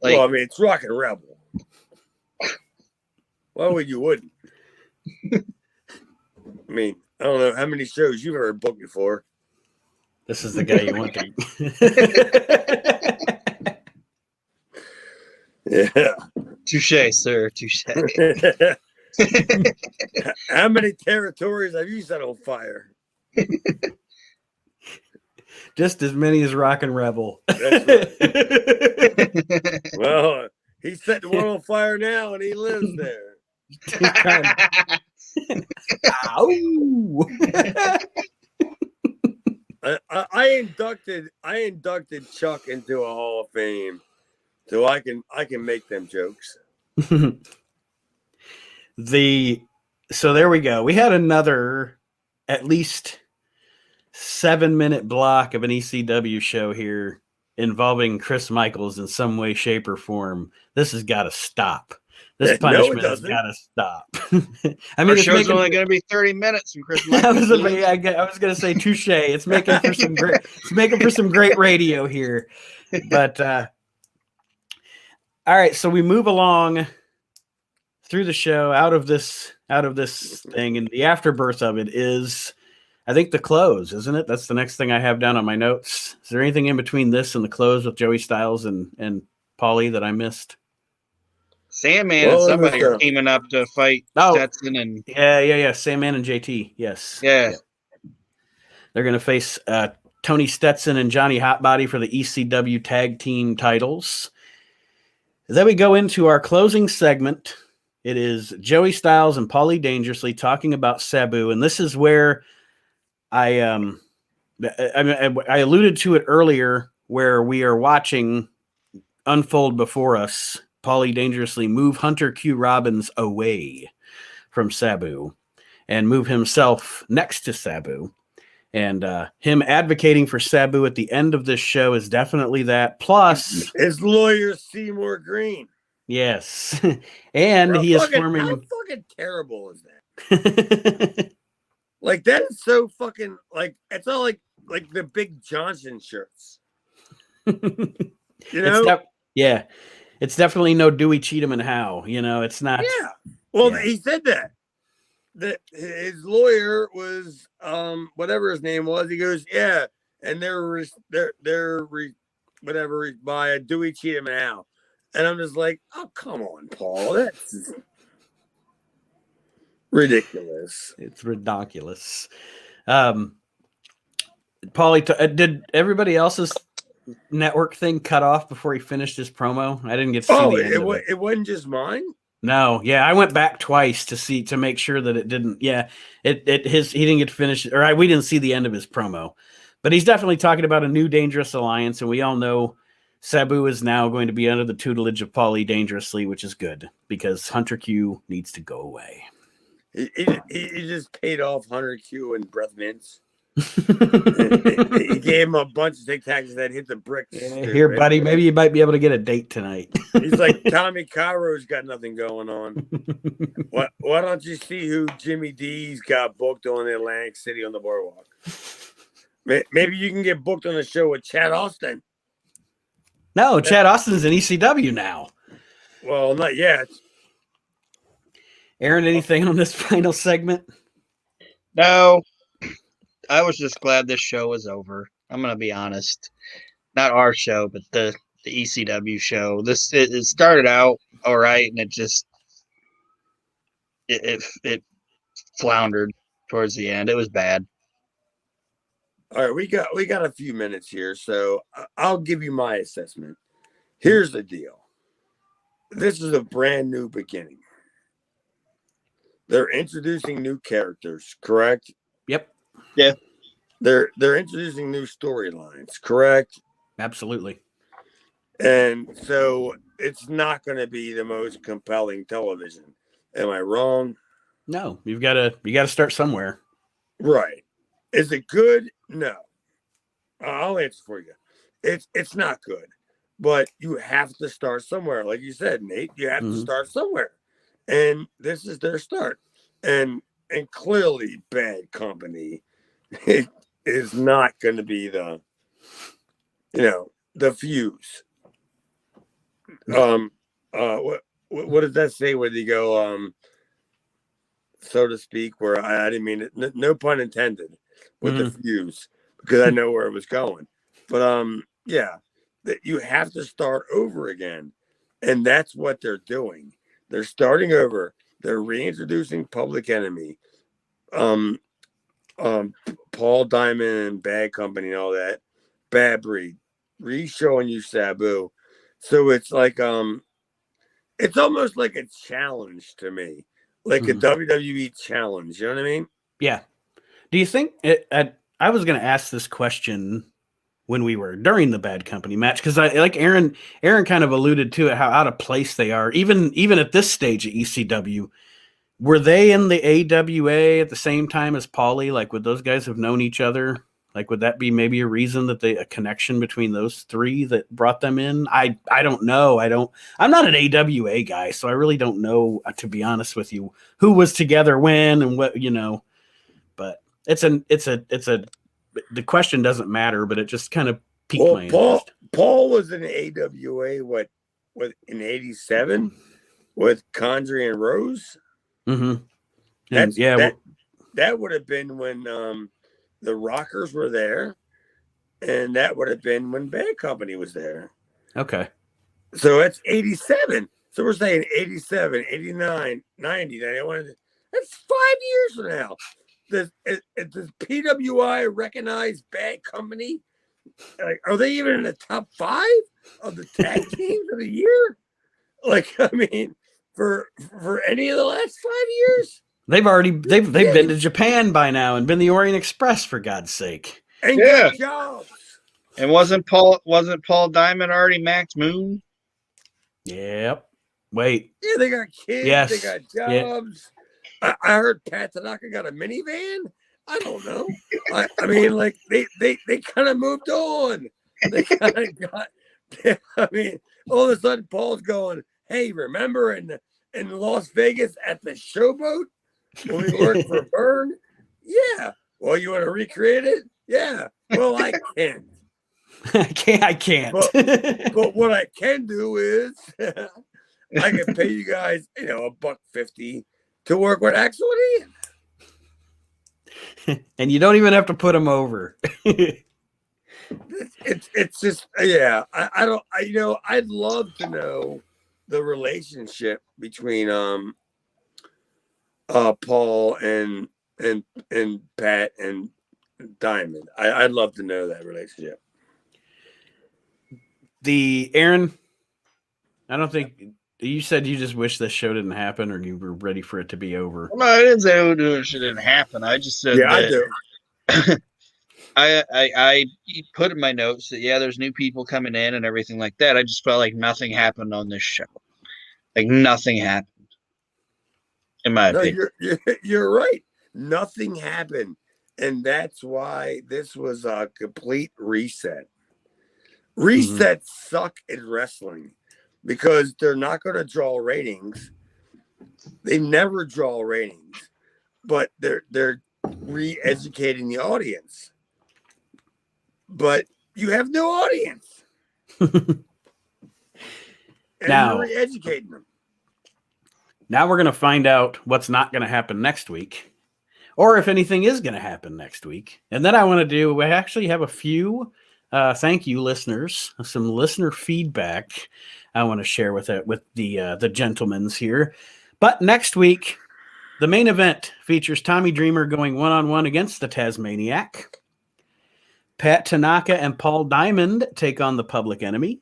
Like, Well, I mean, it's Rock and Rebel. Why would you wouldn't? I mean, I don't know how many shows you've ever booked before. This is the guy you want to. Yeah. touche, sir, touche. How many territories have you set on fire? Just as many as Rock and Rebel. That's right. Well, he's setting one on fire now, and he lives there. Ow! I inducted Chuck into a Hall of Fame, so I can make them jokes. So there we go. We had another at least 7-minute block of an ECW show here involving Chris Michaels in some way, shape, or form. This has got to stop. This punishment has got to stop. I mean, our show's only going to be 30 minutes from Chris Michaels. I was going to say touche. It's making for some great radio here. But all right, so we move along through the show out of this thing, and the afterbirth of it is, I think, the close, isn't it? That's the next thing I have down on my notes. Is there anything in between this and the close with Joey Styles and Paulie that I missed? Sandman and somebody are teaming up to fight Stetson and yeah. Sandman and JT, yes. Yeah. They're going to face Tony Stetson and Johnny Hotbody for the ECW tag team titles. Then we go into our closing segment. It is Joey Styles and Paulie Dangerously talking about Sabu, and this is where I alluded to it earlier, where we are watching unfold before us. Paulie Dangerously move Hunter Q Robbins away from Sabu and move himself next to Sabu. And him advocating for Sabu at the end of this show is definitely that. Plus, his lawyer, Seymour Green. Yes. And he is forming. How fucking terrible is that? Like, that is so fucking, like, it's all like the Big Johnson shirts. Yeah. It's definitely no Dewey, Cheatham, and Howe. It's not. Yeah. Well, he said that his lawyer was whatever his name was. He goes, yeah, and they're by a Dewey, Cheatham, and Howe, and I'm just like, oh, come on, Paul, that's ridiculous. It's ridiculous. Paulie, did everybody else's network thing cut off before he finished his promo? I didn't get to see the end of it. It wasn't just mine? No, yeah, I went back twice to make sure that it didn't. Yeah, he didn't get to finish it, or we didn't see the end of his promo. But he's definitely talking about a new dangerous alliance, and we all know Sabu is now going to be under the tutelage of Paulie Dangerously, which is good because Hunter Q needs to go away. He just paid off Hunter Q and breath mints. He gave him a bunch of Tic Tacs that hit the bricks. Here, buddy, maybe you might be able to get a date tonight. He's like, Tommy Cairo's got nothing going on. Why don't you see who Jimmy D's got booked on the Atlantic City on the boardwalk? Maybe you can get booked on a show with Chad Austin. No, Chad Austin's in ECW now. Well, not yet. Aaron, anything on this final segment? No. I was just glad this show was over. I'm going to be honest. Not our show, but the ECW show. It started out all right, and it floundered towards the end. It was bad. All right, we got a few minutes here, so I'll give you my assessment. Here's the deal. This is a brand new beginning. They're introducing new characters, correct? Yep. Yeah. They're introducing new storylines, correct? Absolutely. And so it's not going to be the most compelling television. Am I wrong? No, you got to start somewhere. Right. Is it good? No. I'll answer for you. It's not good, but you have to start somewhere. Like you said, Nate, you have to start somewhere, and this is their start. And clearly, Bad Company it is not going to be the fuse. What does that say when you go so to speak? Where I didn't mean it. No pun intended with the fuse, because I know where it was going. But yeah, that you have to start over again, and that's what they're doing. They're starting over. They're reintroducing Public Enemy, Paul Diamond and Bad Company and all that. Bad Breed, re-showing you Sabu. So it's like it's almost like a challenge to me, like a WWE challenge. You know what I mean? Yeah. Do you think I was going to ask this question when we were during the Bad Company match, because I like Aaron kind of alluded to it, how out of place they are, even at this stage of ECW. Were they in the AWA at the same time as Paulie? Like, would those guys have known each other? Like, would that be maybe a reason that a connection between those three that brought them in? I don't know. I'm not an AWA guy, so I really don't know, to be honest with you, who was together when and what, but the question doesn't matter, but it just kind of piqued my interest. Paul was in AWA, what in '87 with Condrey and Rose? Mm-hmm. That would have been when the Rockers were there, and that would have been when Bad Company was there. Okay. So that's 87. So we're saying 87, 89, 90, 91. That's 5 years from now. Does PWI recognize Bad Company? Like, are they even in the top 5 of the tag teams of the year? Like, I mean, for any of the last 5 years? They've been to Japan by now and been the Orient Express, for God's sake. And got jobs. And wasn't Paul Diamond already Max Moon? Yep. Wait. Yeah, they got kids. Yes. They got jobs. Yeah. I heard Pat Tanaka got a minivan. I don't know. I mean, like they kind of moved on. They kind of got. I mean, all of a sudden, Paul's going, "Hey, remember in Las Vegas at the Showboat when we worked for Burn? Yeah. Well, you want to recreate it? Yeah. Well, I can't. I can't. But what I can do is I can pay you guys, $1.50 to work with Axel and Ian. And you don't even have to put them over. It's just, yeah. I'd love to know the relationship between Paul and Pat and Diamond. I'd love to know that relationship. Aaron, I don't think you said you just wish this show didn't happen, or you were ready for it to be over. No, I didn't say it didn't happen. I just said I do. I put in my notes that there's new people coming in and everything like that. I just felt like nothing happened on this show. Like nothing happened. In my opinion. You're right. Nothing happened, and that's why this was a complete reset. Resets suck in wrestling because they're not going to draw ratings. They never draw ratings, but they're re-educating the audience. But you have no audience. And now, you're re-educating them. Now we're going to find out what's not going to happen next week, or if anything is going to happen next week. And then we actually have a few thank you, listeners. Some listener feedback I want to share with the gentlemen's here. But next week, the main event features Tommy Dreamer going one-on-one against the Tasmaniac. Pat Tanaka and Paul Diamond take on the Public Enemy.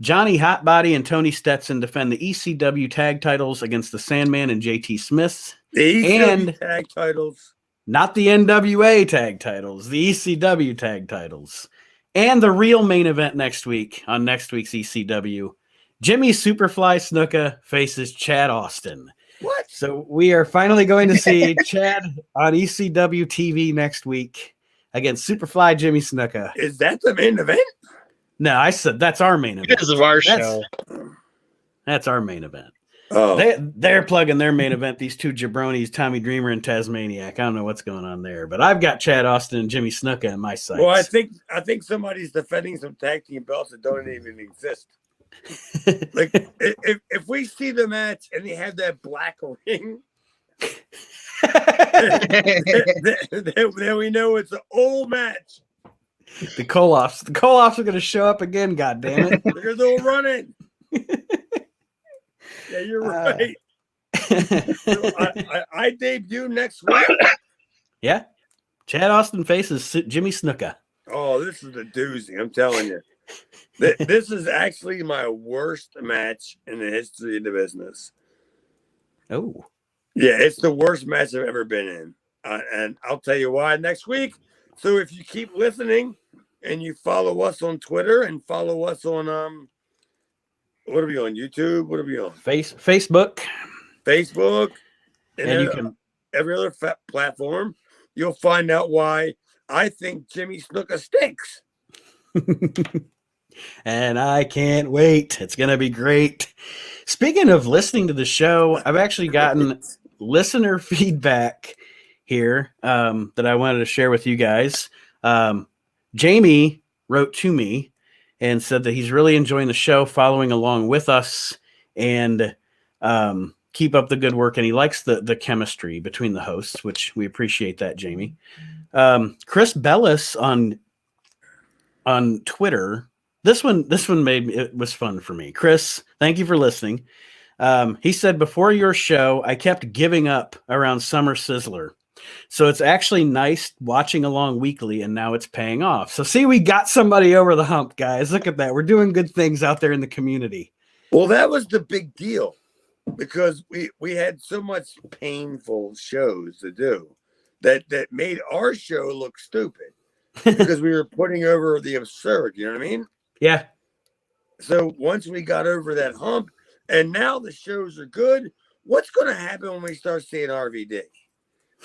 Johnny Hotbody and Tony Stetson defend the ECW tag titles against the Sandman and JT Smith. The ECW tag titles. Not the NWA tag titles, the ECW tag titles. And the real main event next week on next week's ECW, Jimmy Superfly Snuka faces Chad Austin. What? So we are finally going to see Chad on ECW TV next week against Superfly Jimmy Snuka. Is that the main event? No, I said that's our main event. Because of our show. That's our main event. Oh, They're plugging their main event, these two jabronis, Tommy Dreamer and Tasmaniac. I don't know what's going on there, but I've got Chad Austin and Jimmy Snuka in my sights. well, I think somebody's defending some tag team belts that don't even exist. Like if we see the match and they have that black ring, then we know it's an old match. The Koloffs are going to show up again. God damn it! Because they'll run it. Yeah, you're right. So I debut next week. Yeah, Chad Austin faces Jimmy Snuka. Oh, this is a doozy! I'm telling you, this is actually my worst match in the history of the business. Oh, yeah, it's the worst match I've ever been in, and I'll tell you why next week. So if you keep listening and you follow us on Twitter and follow us on what are we on? YouTube? What are we on? Facebook, and you can every other platform. You'll find out why I think Jimmy Snuka stinks. And I can't wait. It's going to be great. Speaking of listening to the show, I've actually gotten listener feedback here that I wanted to share with you guys. Jamie wrote to me and said that he's really enjoying the show, following along with us, and keep up the good work. And he likes the chemistry between the hosts, which we appreciate that, Jamie. Chris Bellis on Twitter. This one it was fun for me. Chris, thank you for listening. He said, before your show, I kept giving up around Summer Sizzler. So it's actually nice watching along weekly, and now it's paying off. So see, we got somebody over the hump, guys. Look at that. We're doing good things out there in the community. Well, that was the big deal, because we had so much painful shows to do that made our show look stupid because we were putting over the absurd. You know what I mean? Yeah. So once we got over that hump, and now the shows are good, what's going to happen when we start seeing RVD?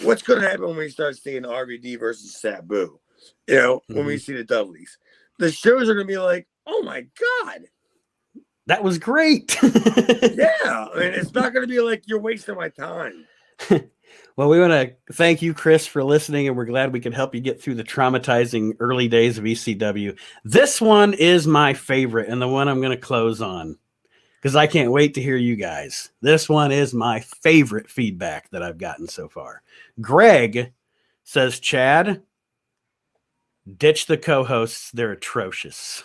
What's going to happen when we start seeing RVD versus Sabu? You know, when we see the Dudleys, the shows are going to be like, oh my God, that was great. Yeah. I mean, it's not going to be like you're wasting my time. Well, we want to thank you, Chris, for listening, and we're glad we could help you get through the traumatizing early days of ECW. This one is my favorite and the one I'm going to close on, because I can't wait to hear you guys. This one is my favorite feedback that I've gotten so far. Greg says, Chad, ditch the co-hosts. They're atrocious.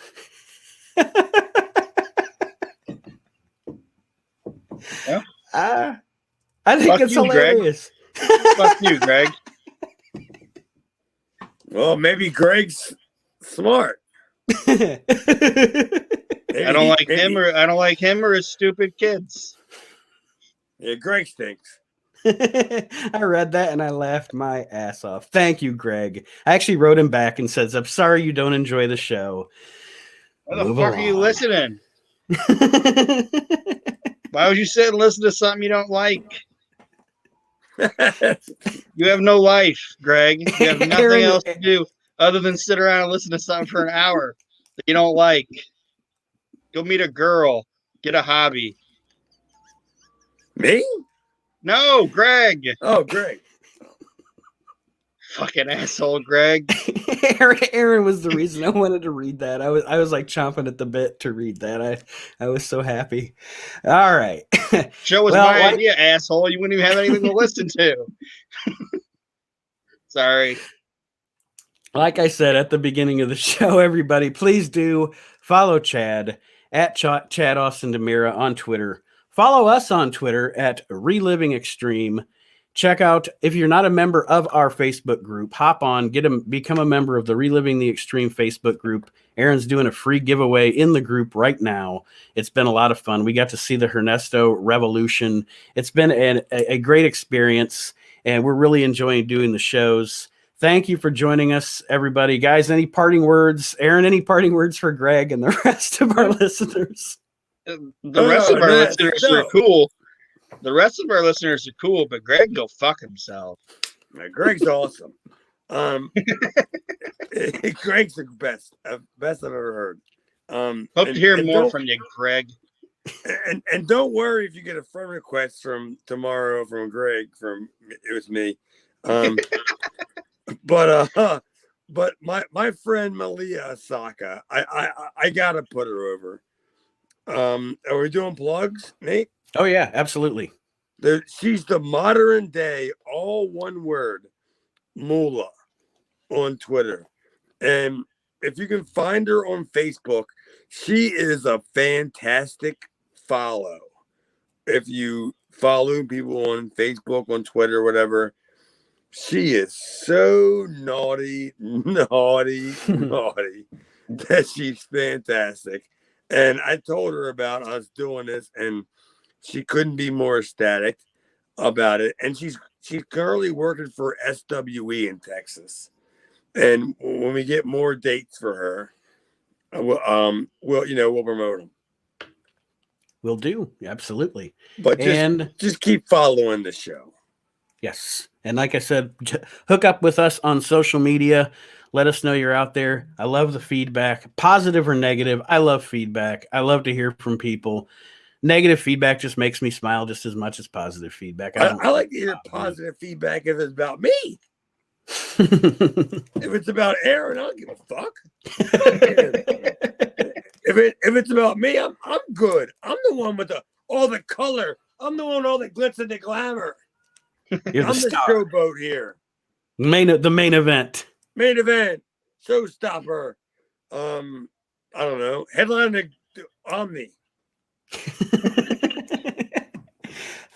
Yeah. I think it's hilarious. Fuck you, Greg. Well, maybe Greg's smart. I don't like him or his stupid kids. Yeah, Greg stinks. I read that and I laughed my ass off. Thank you, Greg. I actually wrote him back and says, I'm sorry you don't enjoy the show. Why the fuck are you listening? Why would you sit and listen to something you don't like? You have no life, Greg. You have nothing else to do other than sit around and listen to something for an hour that you don't like. Go meet a girl. Get a hobby. Me? No, Greg. Oh, Greg. Fucking asshole, Greg. Aaron was the reason I wanted to read that. I was like chomping at the bit to read that. I was so happy. All right. Show was my idea, asshole. You wouldn't even have anything to listen to. Sorry. Like I said at the beginning of the show, everybody, please do follow Chad at Chad Austin Demira on Twitter. Follow us on Twitter at Reliving Extreme. Check out, if you're not a member of our Facebook group, hop on, become a member of the Reliving the Extreme Facebook group. Aaron's doing a free giveaway in the group right now. It's been a lot of fun. We got to see the Ernesto Revolution. It's been a great experience, and we're really enjoying doing the shows. Thank you for joining us, everybody. Guys, any parting words? Aaron, any parting words for Greg and the rest of our listeners? The rest of our listeners are cool. The rest of our listeners are cool, but Greg go fuck himself. Greg's awesome. Greg's the best I've ever heard. Hope to hear more from you, Greg. And don't worry if you get a friend request from tomorrow from Greg. It was me. But my friend Malia Asaka, I gotta put her over. Are we doing plugs, Nate? Oh yeah, absolutely. She's the modern day, all one word, Moolah on Twitter. And if you can find her on Facebook, she is a fantastic follow. If you follow people on Facebook, on Twitter, whatever, she is so naughty that she's fantastic. And I told her about us doing this, and she couldn't be more ecstatic about it. And she's currently working for SWE in Texas. And when we get more dates for her, we'll promote them. Will do. Absolutely. But just keep following the show. Yes. And like I said, hook up with us on social media. Let us know you're out there. I love the feedback, positive or negative. I love feedback. I love to hear from people. Negative feedback just makes me smile just as much as positive feedback. I like to hear positive feedback if it's about me. If it's about Aaron, I don't give a fuck. If it's about me, I'm good. I'm the one with all the color. I'm the one with all the glitz and the glamour. You're I'm the showboat here. The main event. Main event. Showstopper. I don't know. Headline the Omni.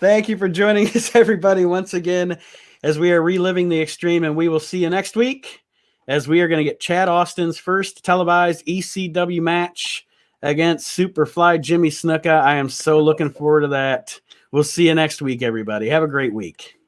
Thank you for joining us, everybody, once again, as we are reliving the extreme, and we will see you next week as we are going to get Chad Austin's first televised ECW match against Superfly Jimmy Snuka. I am so looking forward to that. We'll see you next week, everybody. Have a great week.